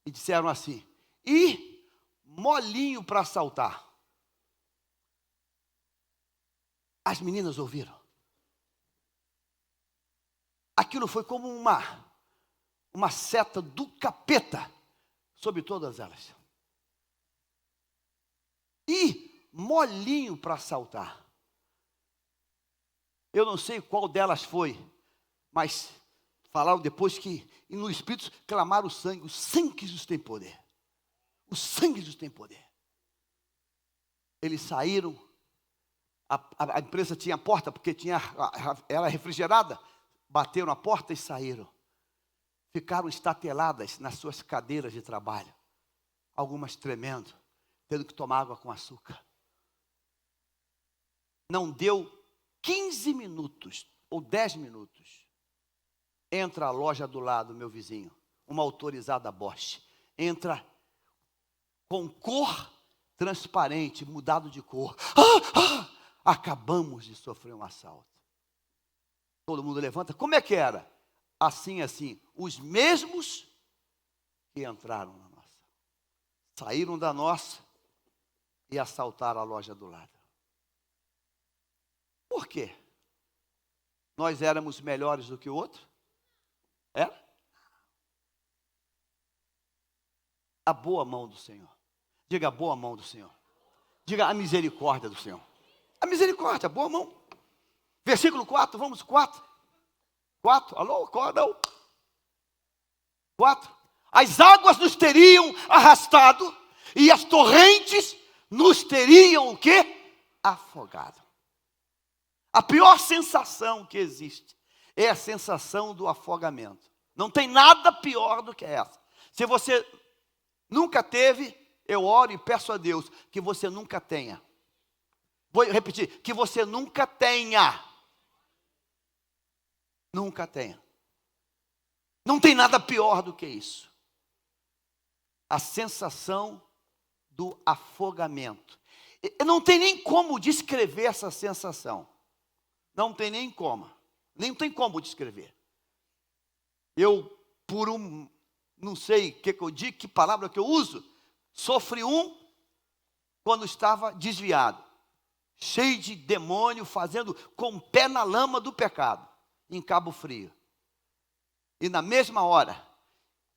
e disseram assim, e molinho para assaltar. As meninas ouviram. Aquilo foi como uma seta do capeta sobre todas elas. E molinho para assaltar. Eu não sei qual delas foi, mas falaram depois que, e no Espírito, clamaram o sangue. O sangue de Jesus tem poder. Eles saíram, a empresa tinha porta, porque era refrigerada, bateram a porta e saíram. Ficaram estateladas nas suas cadeiras de trabalho, algumas tremendo, tendo que tomar água com açúcar. Não deu 15 minutos ou 10 minutos. Entra a loja do lado, meu vizinho, uma autorizada Bosch. Entra com cor transparente, mudado de cor. Acabamos de sofrer um assalto. Todo mundo levanta. Como é que era? Assim. Os mesmos que entraram na nossa. Saíram da nossa e assaltaram a loja do lado. Por quê? Nós éramos melhores do que o outro? Era? A boa mão do Senhor. Diga a boa mão do Senhor. Diga a misericórdia do Senhor. A misericórdia, a boa mão. Versículo 4, vamos, 4. 4, alô, acorda. 4. As águas nos teriam arrastado e as torrentes nos teriam o quê? Afogado. A pior sensação que existe é a sensação do afogamento. Não tem nada pior do que essa. Se você nunca teve, eu oro e peço a Deus que você nunca tenha. Vou repetir, que você nunca tenha. Nunca tenha. Não tem nada pior do que isso. A sensação do afogamento. Não tem nem como descrever essa sensação. Não tem nem como. Nem tem como descrever. Eu, não sei o que eu digo, que palavra que eu uso, sofri quando estava desviado. Cheio de demônio, fazendo com o pé na lama do pecado, em Cabo Frio. E na mesma hora,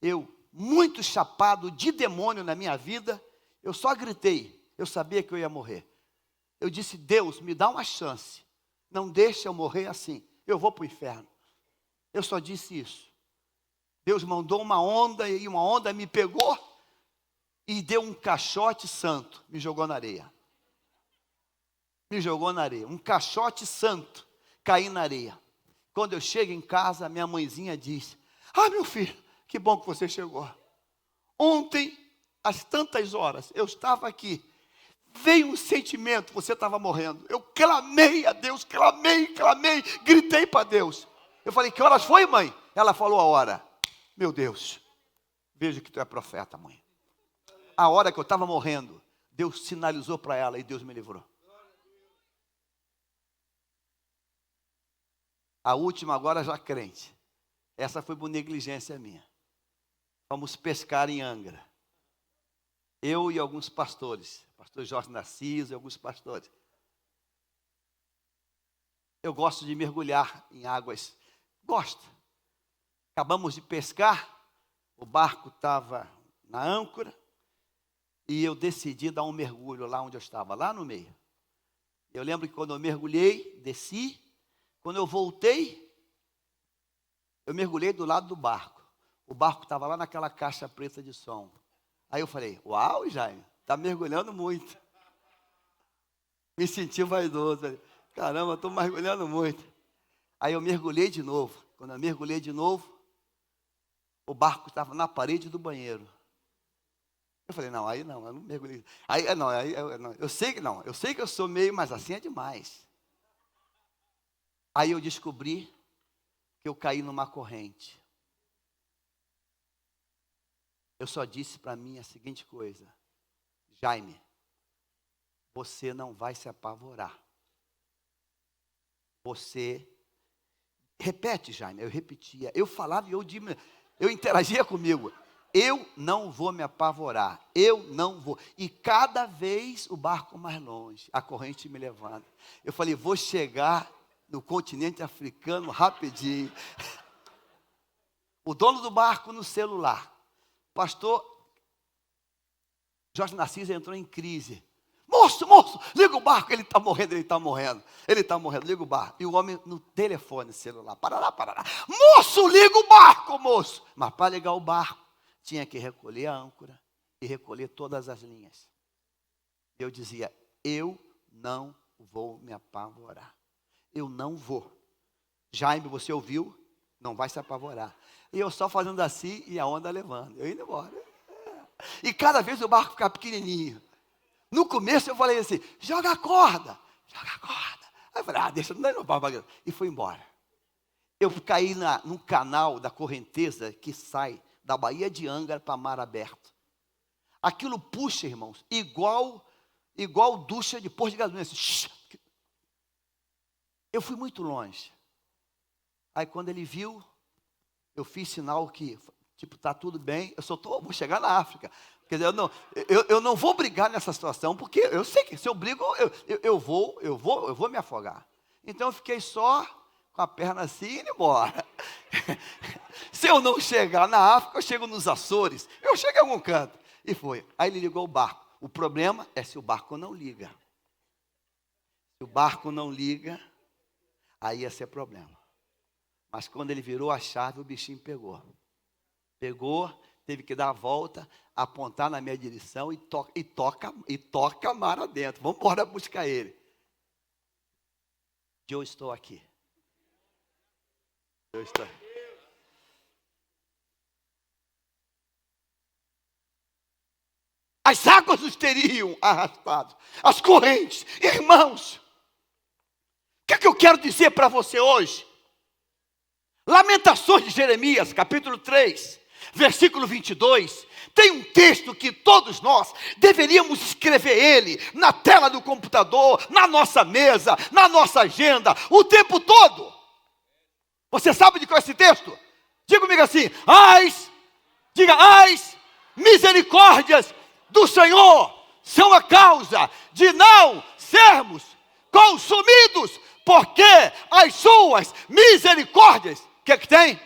eu, muito chapado de demônio na minha vida, eu só gritei, eu sabia que eu ia morrer. Eu disse, Deus, me dá uma chance, não deixa eu morrer assim, eu vou para o inferno. Eu só disse isso. Deus mandou uma onda, e uma onda me pegou, e deu um caixote santo, me jogou na areia. Me jogou na areia, um caixote santo, caí na areia. Quando eu chego em casa, minha mãezinha diz, meu filho, que bom que você chegou. Ontem, às tantas horas, eu estava aqui, veio um sentimento, você estava morrendo. Eu clamei a Deus, clamei, gritei para Deus. Eu falei, que horas foi, mãe? Ela falou a hora. Meu Deus, vejo que tu é profeta, mãe. A hora que eu estava morrendo, Deus sinalizou para ela e Deus me livrou. A última agora já crente. Essa foi por negligência minha. Vamos pescar em Angra. Eu e alguns pastores. Pastor Jorge Narciso e alguns pastores. Eu gosto de mergulhar em águas. Gosto. Acabamos de pescar. O barco estava na âncora. E eu decidi dar um mergulho lá onde eu estava, lá no meio. Eu lembro que quando eu mergulhei, desci. Quando eu voltei, eu mergulhei do lado do barco. O barco estava lá naquela caixa preta de som. Aí eu falei, uau, Jaime, está mergulhando muito. Me senti vaidoso. Falei, caramba, estou mergulhando muito. Aí eu mergulhei de novo. Quando eu mergulhei de novo, o barco estava na parede do banheiro. Eu falei, não, aí não, eu não mergulhei. Eu sei que eu sou meio, mas assim é demais. Aí eu descobri que eu caí numa corrente. Eu só disse para mim a seguinte coisa, Jaime, você não vai se apavorar. Você, repete, Jaime, eu repetia, eu falava e eu interagia comigo. Eu não vou me apavorar, eu não vou. E cada vez o barco mais longe, a corrente me levando. Eu falei, vou chegar no continente africano rapidinho. O dono do barco no celular. Pastor Jorge Narciso entrou em crise. Moço, liga o barco, ele está morrendo, liga o barco. E o homem no telefone celular, parará. Moço, liga o barco, moço. Mas para ligar o barco, tinha que recolher a âncora e recolher todas as linhas. Eu dizia, eu não vou me apavorar. Eu não vou. Jaime, você ouviu? Não vai se apavorar. E eu só fazendo assim e a onda levando. Eu indo embora. E cada vez o barco ficava pequenininho. No começo eu falei assim, joga a corda. Aí eu falei, deixa, não é barco. E fui embora. Eu caí num canal da correnteza que sai da Baía de Angra para mar aberto. Aquilo puxa, irmãos, igual ducha de posto de gasolina. Assim, eu fui muito longe. Aí quando ele viu, eu fiz sinal que, tá tudo bem, vou chegar na África. Quer dizer, eu não vou brigar nessa situação, porque eu sei que se eu brigo, eu vou me afogar. Então eu fiquei só com a perna assim e indo embora. Se eu não chegar na África, eu chego nos Açores, eu chego em algum canto. E foi. Aí ele ligou o barco. O problema é se o barco não liga. Se o barco não liga, aí ia ser problema. Mas quando ele virou a chave, o bichinho pegou. Pegou, teve que dar a volta, apontar na minha direção e toca mar adentro. Vamos embora buscar ele. Eu estou aqui. Eu estou aqui. As águas os teriam arrastado. As correntes. Irmãos, o que é que eu quero dizer para você hoje? Lamentações de Jeremias, capítulo 3, versículo 22. Tem um texto que todos nós deveríamos escrever ele na tela do computador, na nossa mesa, na nossa agenda, o tempo todo. Você sabe de qual é esse texto? Diga comigo assim: diga, as misericórdias do Senhor são a causa de não sermos consumidos, porque as suas misericórdias, o que é que tem?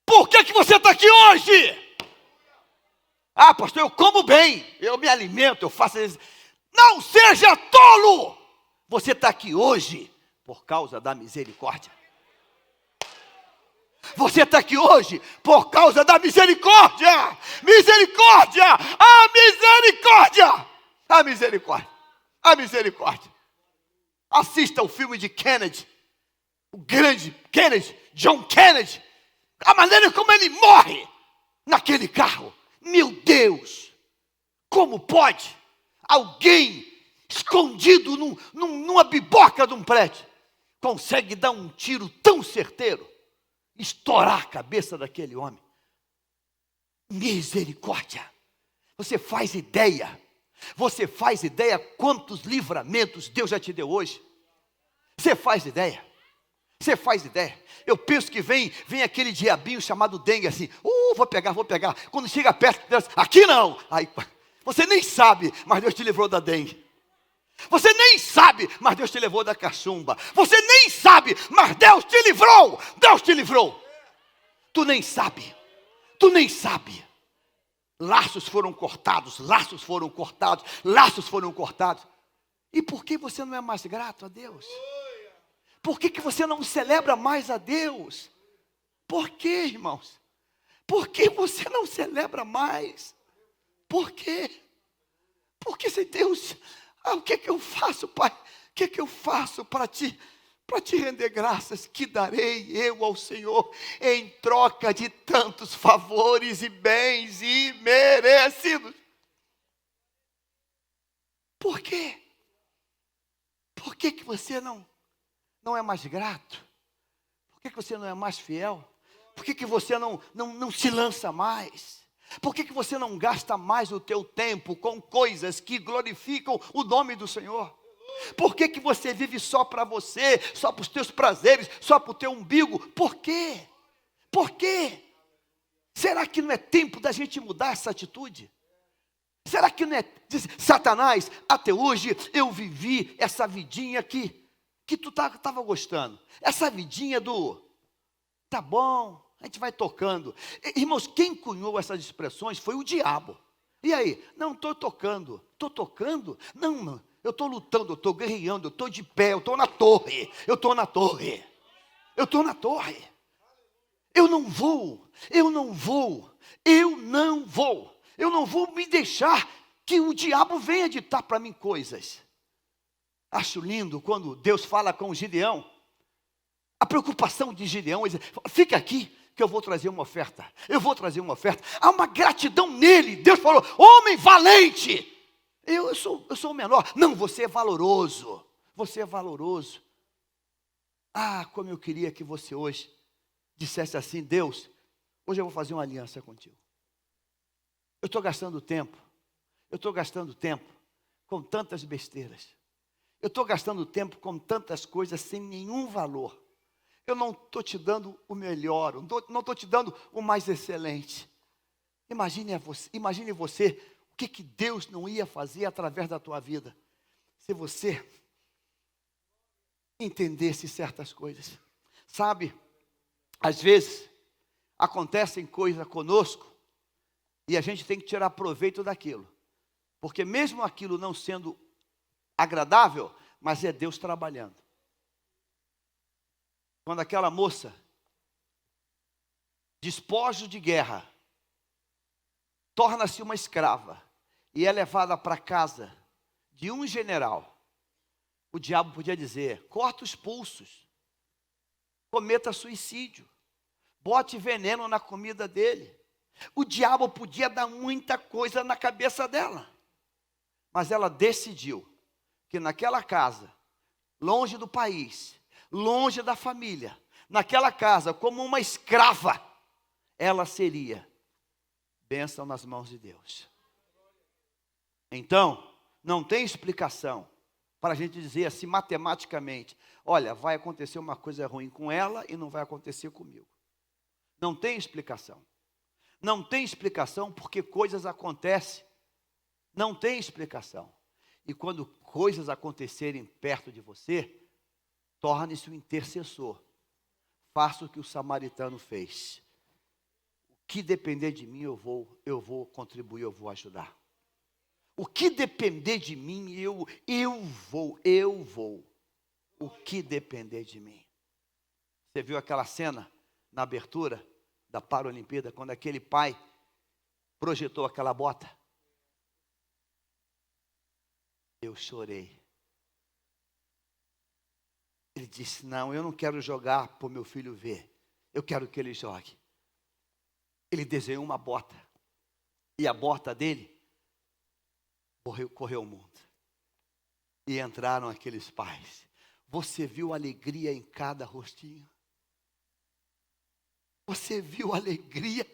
Por que você está aqui hoje? Ah, pastor, eu como bem, eu me alimento, eu faço isso. Não seja tolo! Você está aqui hoje por causa da misericórdia. Você está aqui hoje por causa da misericórdia. Misericórdia! A misericórdia! A misericórdia! A misericórdia! Assista o filme de Kennedy, o grande Kennedy, John Kennedy. A maneira como ele morre naquele carro. Meu Deus! Como pode alguém escondido numa biboca de um prédio consegue dar um tiro tão certeiro, estourar a cabeça daquele homem? Misericórdia! Você faz ideia quantos livramentos Deus já te deu hoje? Você faz ideia? Eu penso que vem aquele diabinho chamado dengue assim, vou pegar. Quando chega perto, Deus, aqui não. Aí, você nem sabe, mas Deus te livrou da dengue. Você nem sabe, mas Deus te levou da cachumba. Você nem sabe, mas Deus te livrou. Tu nem sabe. Laços foram cortados. E por que você não é mais grato a Deus? Por que você não celebra mais a Deus? Por que, irmãos? Por que você não celebra mais? Por quê? Porque se Deus... o que é que eu faço, Pai? O que é que eu faço para te render graças? Que darei eu ao Senhor em troca de tantos favores e bens imerecidos? Por quê? Por que você não é mais grato? Por que você não é mais fiel? Por que você não se lança mais? Por que você não gasta mais o teu tempo com coisas que glorificam o nome do Senhor? Por que você vive só para você, só para os teus prazeres, só para o teu umbigo? Por quê? Será que não é tempo da gente mudar essa atitude? Será que não é... Diz, Satanás, até hoje eu vivi essa vidinha que tu estava gostando. Essa vidinha do... Tá bom, a gente vai tocando. Irmãos, quem cunhou essas expressões foi o diabo. E aí? Não, estou tocando. Não, eu estou lutando, eu estou guerreando, eu estou de pé, eu estou na torre. Eu não vou me deixar que o diabo venha ditar para mim coisas. Acho lindo quando Deus fala com Gideão. A preocupação de Gideão, ele diz, fica aqui que eu vou trazer uma oferta. Há uma gratidão nele. Deus falou, homem valente. Eu sou o menor. Não, você é valoroso. Como eu queria que você hoje dissesse assim, Deus, hoje eu vou fazer uma aliança contigo. Eu estou gastando tempo com tantas besteiras. Eu estou gastando tempo com tantas coisas sem nenhum valor. Eu não estou te dando o melhor, não estou te dando o mais excelente. Imagine você, o que Deus não ia fazer através da tua vida, se você entendesse certas coisas. Sabe, às vezes, acontecem coisas conosco, E a gente tem que tirar proveito daquilo. Porque mesmo aquilo não sendo agradável, mas é Deus trabalhando. Quando aquela moça, despojo de guerra, torna-se uma escrava e é levada para casa de um general, o diabo podia dizer: corta os pulsos, cometa suicídio, bote veneno na comida dele. O diabo podia dar muita coisa na cabeça dela, mas ela decidiu que naquela casa, longe do país, longe da família, naquela casa, como uma escrava, ela seria bênção nas mãos de Deus. Então, não tem explicação para a gente dizer assim matematicamente: olha, vai acontecer uma coisa ruim com ela e não vai acontecer comigo. Não tem explicação. Não tem explicação porque coisas acontecem. Não tem explicação. E quando coisas acontecerem perto de você, torne-se um intercessor. Faça o que o samaritano fez. O que depender de mim, eu vou contribuir, eu vou ajudar. O que depender de mim, eu vou. O que depender de mim. Você viu aquela cena na abertura da Paralimpíada, quando aquele pai projetou aquela bota? Eu chorei. Ele disse: não, eu não quero jogar para o meu filho ver. Eu quero que ele jogue. Ele desenhou uma bota. E a bota dele correu o mundo. E entraram aqueles pais. Você viu a alegria em cada rostinho? Você viu a alegria,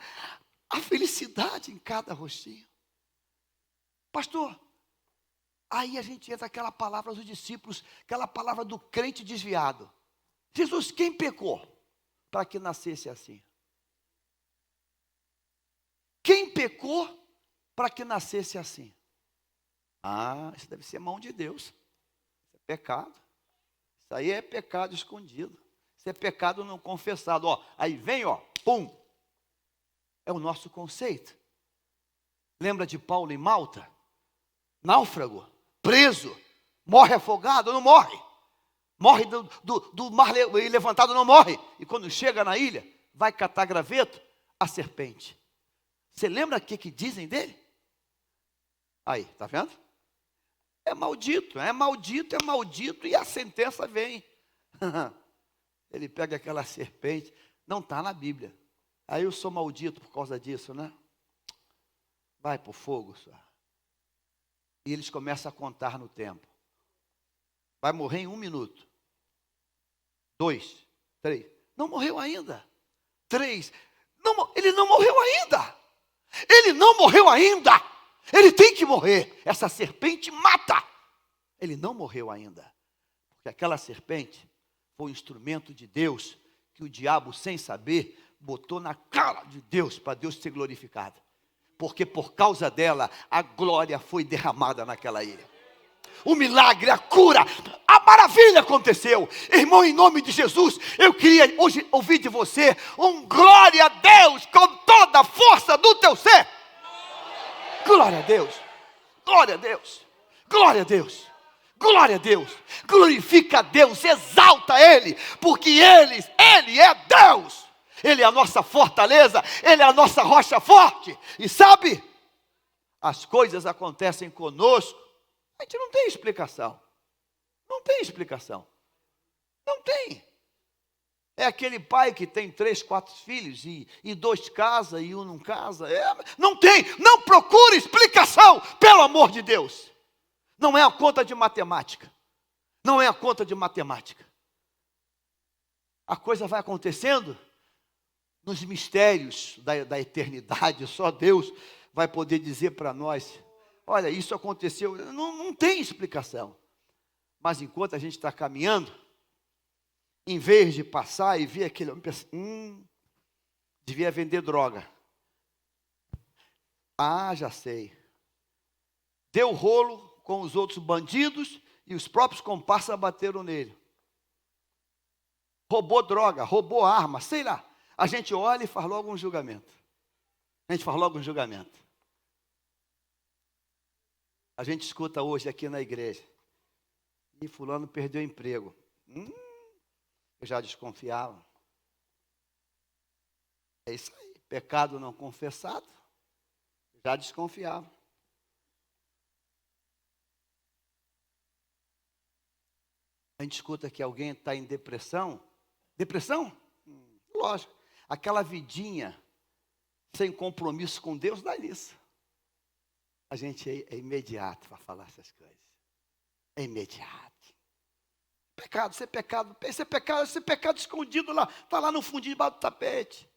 a felicidade em cada rostinho? Pastor, aí a gente entra aquela palavra dos discípulos, aquela palavra do crente desviado. Jesus, quem pecou para que nascesse assim? Quem pecou para que nascesse assim? Ah, isso deve ser mão de Deus. Isso é pecado. Isso aí é pecado escondido. Isso é pecado não confessado. Ó, aí vem, ó, pum. É o nosso conceito. Lembra de Paulo em Malta? Náufrago, preso, morre afogado, não morre. Morre do mar levantado, não morre. E quando chega na ilha, vai catar graveto, a serpente. Você lembra o que dizem dele? Aí, tá vendo? É maldito, é maldito, é maldito, e a sentença vem. Ele pega aquela serpente, não está na Bíblia. Aí eu sou maldito por causa disso, né? Vai para o fogo, senhor. E eles começam a contar no tempo. Vai morrer em 1 minuto. 2, 3. Não morreu ainda. 3. Não, ele não morreu ainda. Ele não morreu ainda. Ele tem que morrer. Essa serpente mata. Ele não morreu ainda. Porque aquela serpente foi um instrumento de Deus que o diabo, sem saber, botou na cara de Deus para Deus ser glorificado. Porque por causa dela, a glória foi derramada naquela ilha. O milagre, a cura, a maravilha aconteceu. Irmão, em nome de Jesus, eu queria hoje ouvir de você um glória a Deus com toda a força do teu ser. Glória a Deus, glória a Deus, glória a Deus, glória a Deus. Glorifica a Deus, exalta Ele, porque Ele é Deus. Ele é a nossa fortaleza, Ele é a nossa rocha forte. E sabe, as coisas acontecem conosco, a gente não tem explicação. Não tem explicação. Não tem. É aquele pai que tem 3, 4 filhos e 2 casa e um não casa. Não tem, não procure explicação, pelo amor de Deus. Não é a conta de matemática. Não é a conta de matemática. A coisa vai acontecendo nos mistérios da eternidade. Só Deus vai poder dizer para nós: olha, isso aconteceu. Não tem explicação. Mas enquanto a gente está caminhando, em vez de passar e ver aquele homem, pensa, devia vender droga. Ah, já sei. Deu rolo com os outros bandidos e os próprios comparsas bateram nele. Roubou droga, roubou arma, sei lá. A gente olha e faz logo um julgamento. A gente faz logo um julgamento. A gente escuta hoje aqui na igreja. E fulano perdeu o emprego. Eu já desconfiava. É isso aí. Pecado não confessado. Já desconfiava. A gente escuta que alguém está em depressão. Depressão? Lógico. Aquela vidinha sem compromisso com Deus dá nisso. A gente é imediato para falar essas coisas. É imediato. Pecado, isso é pecado. Esse pecado escondido lá. Está lá no fundinho debaixo do tapete.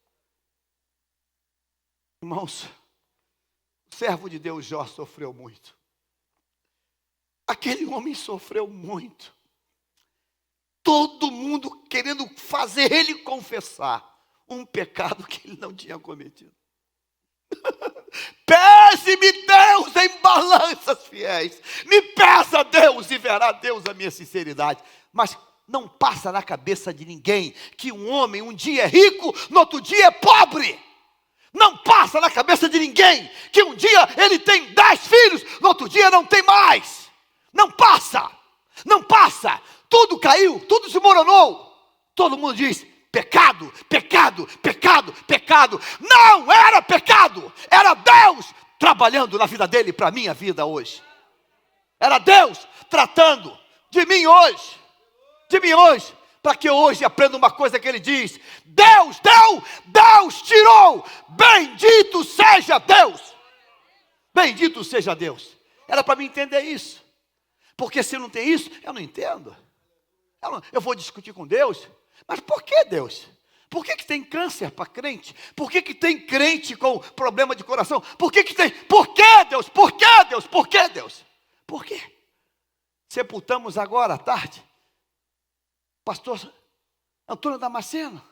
Irmãos, o servo de Deus Jó sofreu muito. Aquele homem sofreu muito. Todo mundo querendo fazer ele confessar um pecado que ele não tinha cometido. Pese-me Deus em balanças fiéis. Me peça Deus e verá Deus a minha sinceridade. Mas não passa na cabeça de ninguém que um homem um dia é rico, no outro dia é pobre. Não passa na cabeça de ninguém que um dia ele tem 10 filhos, no outro dia não tem mais. Não passa. Não passa. Tudo caiu, tudo se desmoronou. Todo mundo diz: pecado, pecado, pecado, pecado. Não era pecado, era Deus trabalhando na vida dele para a minha vida hoje. Era Deus tratando de mim hoje. De mim hoje. Para que eu hoje aprenda uma coisa que ele diz: Deus deu, Deus tirou. Bendito seja Deus. Bendito seja Deus. Era para mim entender isso. Porque se não tem isso, eu não entendo. Eu vou discutir com Deus. Mas por que Deus? Por que tem câncer para crente? Por que tem crente com problema de coração? Por que tem? Por que Deus? Por que Deus? Por que Deus? Por quê? Sepultamos agora à tarde pastor Antônio Damasceno.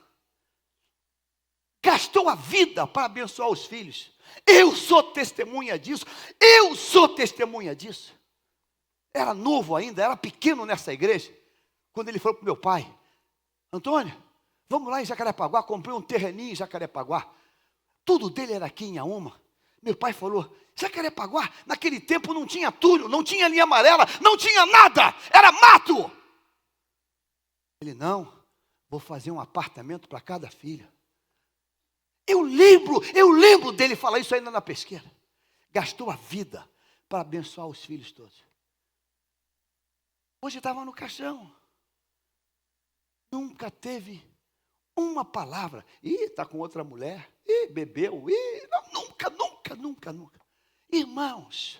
Gastou a vida para abençoar os filhos. Eu sou testemunha disso. Eu sou testemunha disso. Era novo ainda, era pequeno nessa igreja. Quando ele falou para o meu pai: Antônio, vamos lá em Jacarepaguá. Comprei um terreninho em Jacarepaguá. Tudo dele era aqui em Auma. Meu pai falou: Jacarepaguá, naquele tempo não tinha túnel, não tinha linha amarela, não tinha nada, era mato. Ele: não, vou fazer um apartamento para cada filho. Eu lembro dele falar isso ainda na pesqueira. Gastou a vida para abençoar os filhos todos. Hoje estava no caixão. Nunca teve uma palavra. Está com outra mulher. Bebeu. Nunca. Irmãos,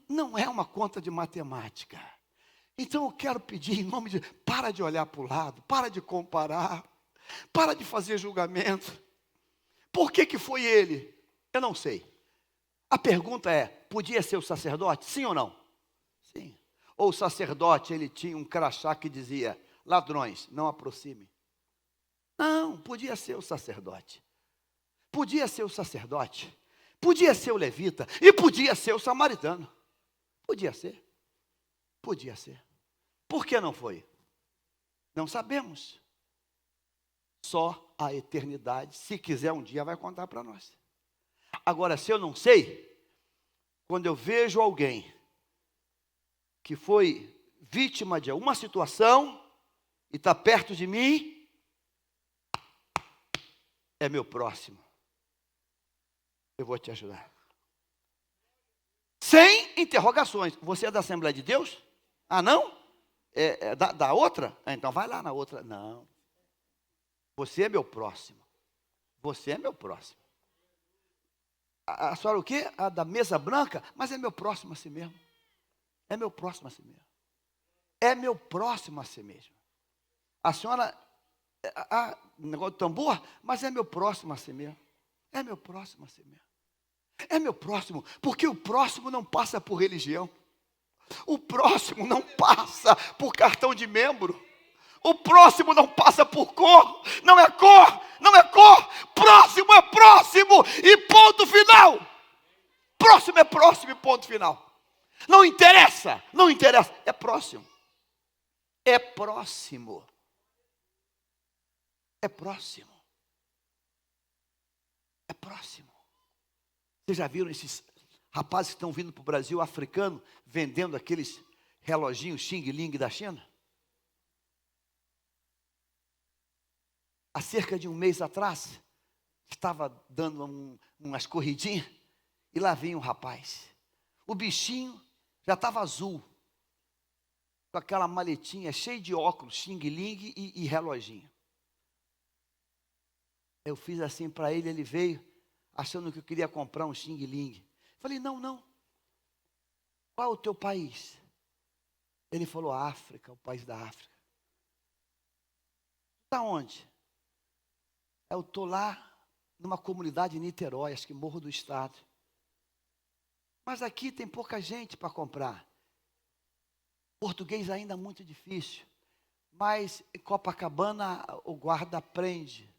não é uma conta de matemática. Então eu quero pedir em nome de... Para de olhar para o lado. Para de comparar. Para de fazer julgamento. Por que foi ele? Eu não sei. A pergunta é: podia ser o sacerdote? Sim ou não? Sim. Ou o sacerdote, ele tinha um crachá que dizia: ladrões, não aproxime. Não, podia ser o sacerdote. Podia ser o sacerdote. Podia ser o levita. E podia ser o samaritano. Podia ser. Podia ser. Por que não foi? Não sabemos. Só a eternidade, se quiser um dia, vai contar para nós. Agora, se eu não sei, quando eu vejo alguém que foi vítima de alguma situação e está perto de mim, é meu próximo. Eu vou te ajudar. Sem interrogações. Você é da Assembleia de Deus? Ah, não? É da outra? Então vai lá na outra. Não. Você é meu próximo. Você é meu próximo. A senhora o quê? A da mesa branca? Mas é meu próximo a si mesmo. É meu próximo a si mesmo. É meu próximo a si mesmo. A senhora, negócio de tambor, mas é meu próximo a si mesmo. É meu próximo a si mesmo. É meu próximo, porque o próximo não passa por religião. O próximo não passa por cartão de membro. O próximo não passa por cor. Não é cor, não é cor. Próximo é próximo e ponto final. Próximo é próximo e ponto final. Não interessa, não interessa. É próximo. É próximo. É próximo. É próximo. Vocês já viram esses rapazes que estão vindo para o Brasil, africano, vendendo aqueles reloginhos Xing Ling da China? Há cerca de um mês atrás, estava dando umas corridinhas, e lá vinha um rapaz. O bichinho já estava azul, com aquela maletinha cheia de óculos, Xing Ling e reloginho. Eu fiz assim para ele, ele veio, achando que eu queria comprar um Xing Ling. Falei, não, não. Qual é o teu país? Ele falou, África, o país da África. Está onde? Eu estou lá numa comunidade em Niterói, acho que Morro do Estado. Mas aqui tem pouca gente para comprar. Português ainda é muito difícil. Mas em Copacabana o guarda prende.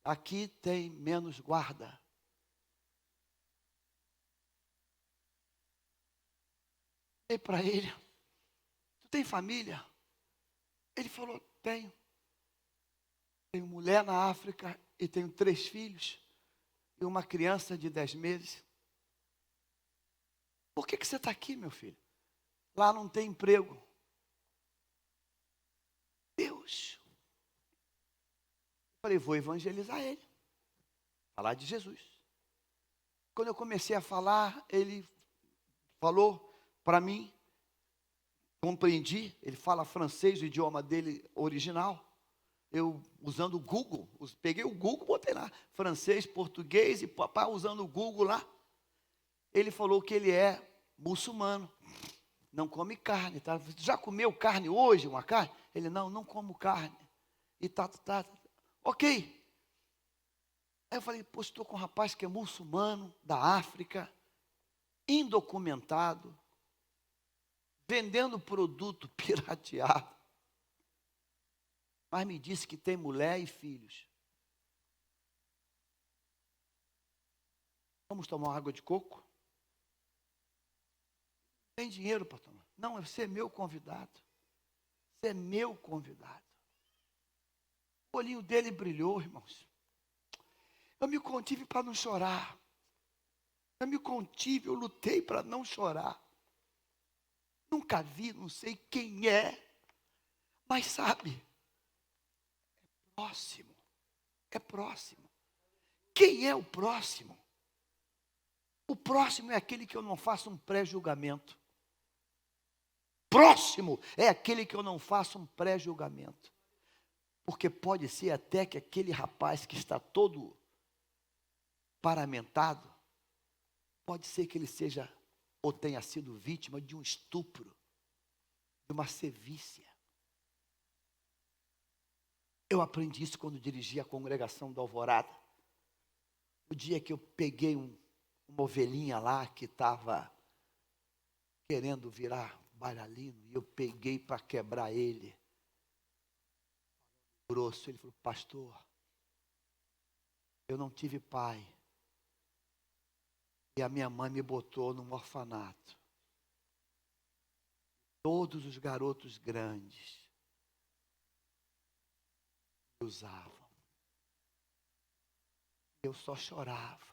Aqui tem menos guarda. Falei para ele, tu tem família? Ele falou, tenho. Tenho mulher na África e tenho 3 filhos e uma criança de 10 meses. Por que você está aqui, meu filho? Lá não tem emprego. Deus. Falei, vou evangelizar ele. Falar de Jesus. Quando eu comecei a falar, ele falou para mim, compreendi, ele fala francês, o idioma dele original. Eu, usando o Google, peguei o Google, botei lá, francês, português, e papai usando o Google lá. Ele falou que ele é muçulmano, não come carne. Tá? Já comeu carne hoje, uma carne? Ele, não como carne. E tá. Ok. Aí eu falei, pô, estou com um rapaz que é muçulmano, da África, indocumentado, vendendo produto pirateado. Mas me disse que tem mulher e filhos. Vamos tomar uma água de coco? Tem dinheiro para tomar? Não, você é meu convidado. Você é meu convidado. O olhinho dele brilhou, irmãos. Eu me contive para não chorar. Eu me contive, eu lutei para não chorar. Nunca vi, não sei quem é. Mas sabe, é próximo. É próximo. Quem é o próximo? O próximo é aquele que eu não faço um pré-julgamento. Próximo é aquele que eu não faço um pré-julgamento. Porque pode ser até que aquele rapaz que está todo paramentado, pode ser que ele seja ou tenha sido vítima de um estupro, de uma sevícia. Eu aprendi isso quando dirigi a congregação da Alvorada. O dia que eu peguei uma ovelhinha lá que estava querendo virar bailarino, e eu peguei para quebrar ele. Grosso, ele falou, pastor, eu não tive pai. E a minha mãe me botou num orfanato. Todos os garotos grandes me usavam. Eu só chorava.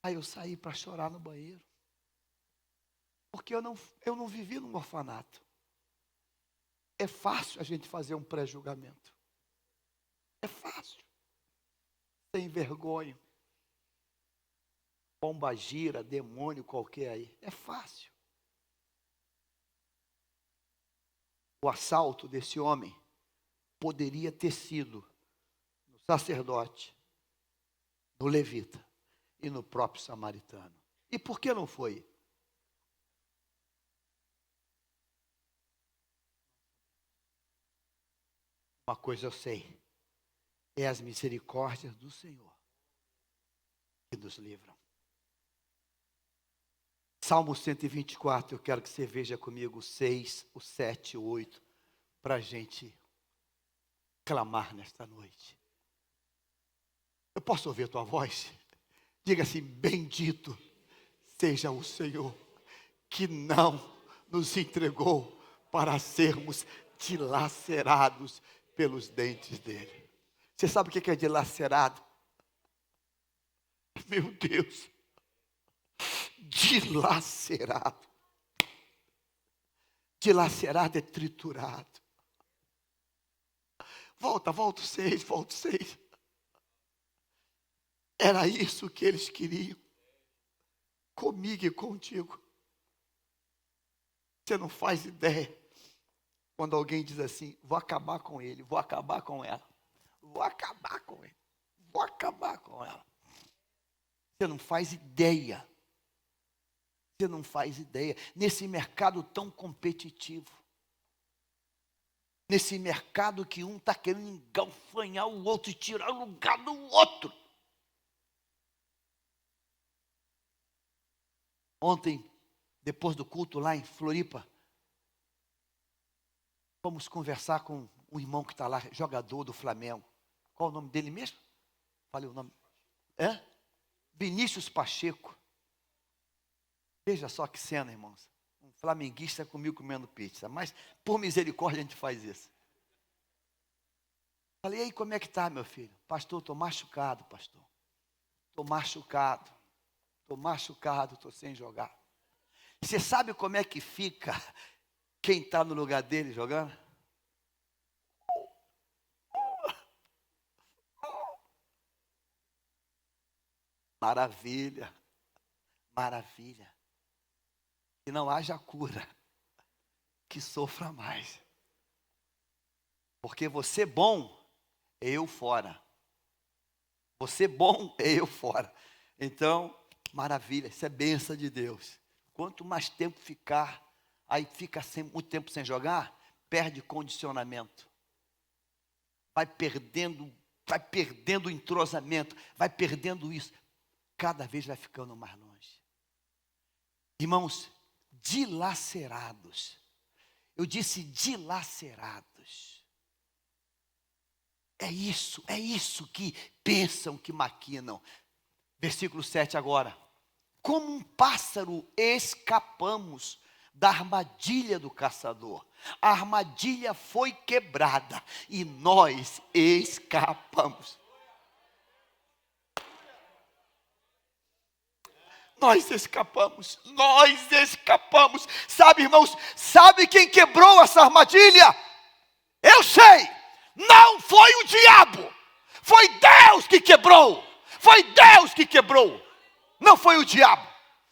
Aí eu saí para chorar no banheiro. Porque eu não vivi num orfanato. É fácil a gente fazer um pré-julgamento. É fácil. Sem vergonha. Pomba gira, demônio qualquer aí. É fácil. O assalto desse homem poderia ter sido no sacerdote, no levita e no próprio samaritano. E por que não foi? Uma coisa eu sei, é as misericórdias do Senhor que nos livram. Salmo 124, eu quero que você veja comigo o 6, o 7, o 8, para a gente clamar nesta noite. Eu posso ouvir a tua voz? Diga assim, bendito seja o Senhor, que não nos entregou para sermos dilacerados pelos dentes dele. Você sabe o que é dilacerado? Meu Deus. Dilacerado. Dilacerado é triturado. Volta o 6. Era isso que eles queriam. Comigo e contigo. Você não faz ideia. Quando alguém diz assim, vou acabar com ele, vou acabar com ela. Vou acabar com ele. Vou acabar com ela. Você não faz ideia. Você não faz ideia. Nesse mercado tão competitivo. Nesse mercado que um está querendo engalfanhar o outro e tirar o lugar do outro. Ontem, depois do culto lá em Floripa, fomos conversar com um irmão que está lá, jogador do Flamengo. Qual o nome dele mesmo? Falei o nome. Vinícius Pacheco. Veja só que cena, irmãos. Um flamenguista comigo comendo pizza. Mas, por misericórdia, a gente faz isso. Falei, e aí, como é que está, meu filho? Pastor, estou machucado, pastor. Estou machucado. Estou sem jogar. Você sabe como é que fica quem está no lugar dele jogando? Maravilha. Que não haja cura, que sofra mais. Porque você bom, é eu fora. Você bom, é eu fora. Então, maravilha, isso é bênção de Deus. Quanto mais tempo ficar, aí fica muito tempo sem jogar, perde condicionamento. Vai perdendo o entrosamento, vai perdendo isso. Cada vez vai ficando mais longe. Irmãos, dilacerados. Eu disse dilacerados. É isso que pensam, que maquinam. Versículo 7 agora. Como um pássaro escapamos da armadilha do caçador. A armadilha foi quebrada e nós escapamos. Nós escapamos. Sabe, irmãos, sabe quem quebrou essa armadilha? Eu sei. Não foi o diabo. Foi Deus que quebrou. Não foi o diabo.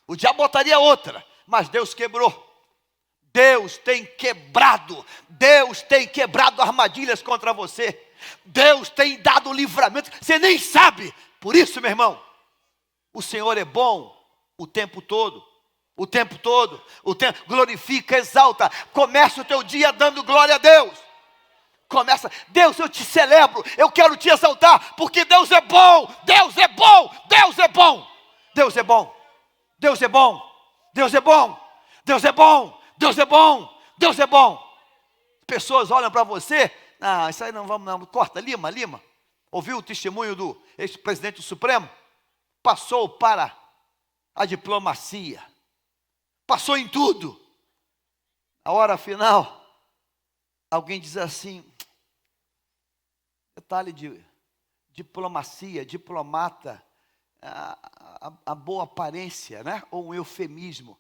O diabo botaria outra, mas Deus quebrou. Deus tem quebrado armadilhas contra você. Deus tem dado livramento. Você nem sabe. Por isso, meu irmão, o Senhor é bom o tempo todo. Glorifica, exalta. Começa o teu dia dando glória a Deus. Deus, eu te celebro, eu quero te exaltar, porque Deus é bom. Pessoas olham para você, isso aí não, corta, lima. Ouviu o testemunho do ex-presidente do Supremo? Passou para a diplomacia, passou em tudo. A hora final, alguém diz assim, detalhe de diplomacia, diplomata, a boa aparência, né? Ou um eufemismo.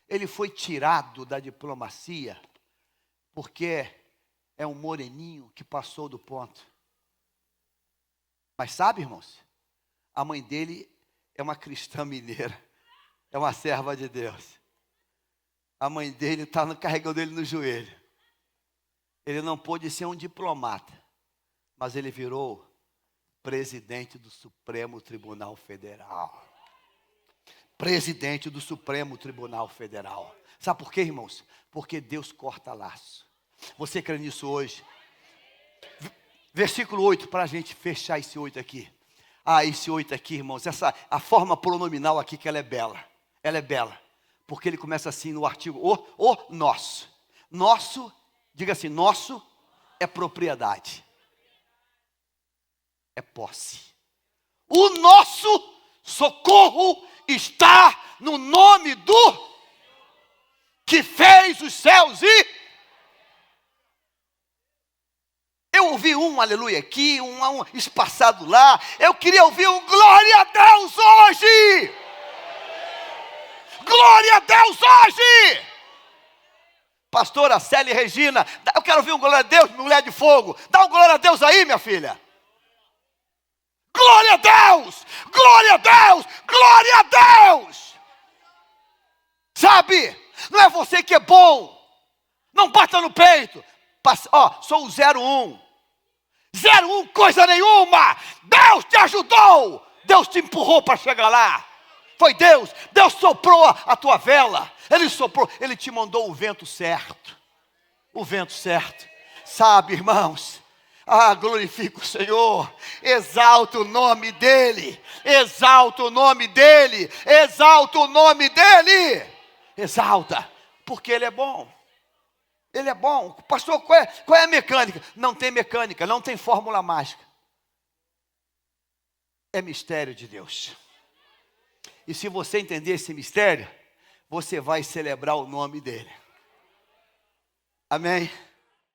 Ele foi tirado da diplomacia porque é um moreninho que passou do ponto. Mas sabe, irmãos, a mãe dele é uma cristã mineira, é uma serva de Deus. A mãe dele está carregando ele no joelho. Ele não pôde ser um diplomata, mas ele virou presidente do Supremo Tribunal Federal. Presidente do Supremo Tribunal Federal. Sabe por quê, irmãos? Porque Deus corta laço. Você crê nisso hoje? Versículo 8, para a gente fechar esse 8 aqui. Esse 8 aqui, irmãos, a forma pronominal aqui que ela é bela. Ela é bela. Porque ele começa assim no artigo, o nosso. Nosso, diga assim, nosso é propriedade. É posse. O nosso socorro está no nome do que fez os céus e Eu ouvi um aleluia aqui, um espaçado lá. Eu queria ouvir um glória a Deus hoje. Glória a Deus hoje. Pastora Célia Regina, eu quero ouvir um glória a Deus, mulher de fogo. Dá um glória a Deus aí, minha filha. Glória a Deus, glória a Deus, glória a Deus. Sabe, não é você que é bom. Não bata no peito. Sou o 01. 01 coisa nenhuma. Deus te ajudou. Deus te empurrou para chegar lá. Foi Deus. Deus soprou a tua vela. Ele soprou. Ele te mandou o vento certo. O vento certo. Sabe, irmãos, glorifica o Senhor. Exalta o nome dEle. Exalta o nome dEle. Exalta o nome dEle. Exalta. Porque Ele é bom. Ele é bom. Pastor, qual é a mecânica? Não tem mecânica, não tem fórmula mágica. É mistério de Deus. E se você entender esse mistério, você vai celebrar o nome dEle. Amém?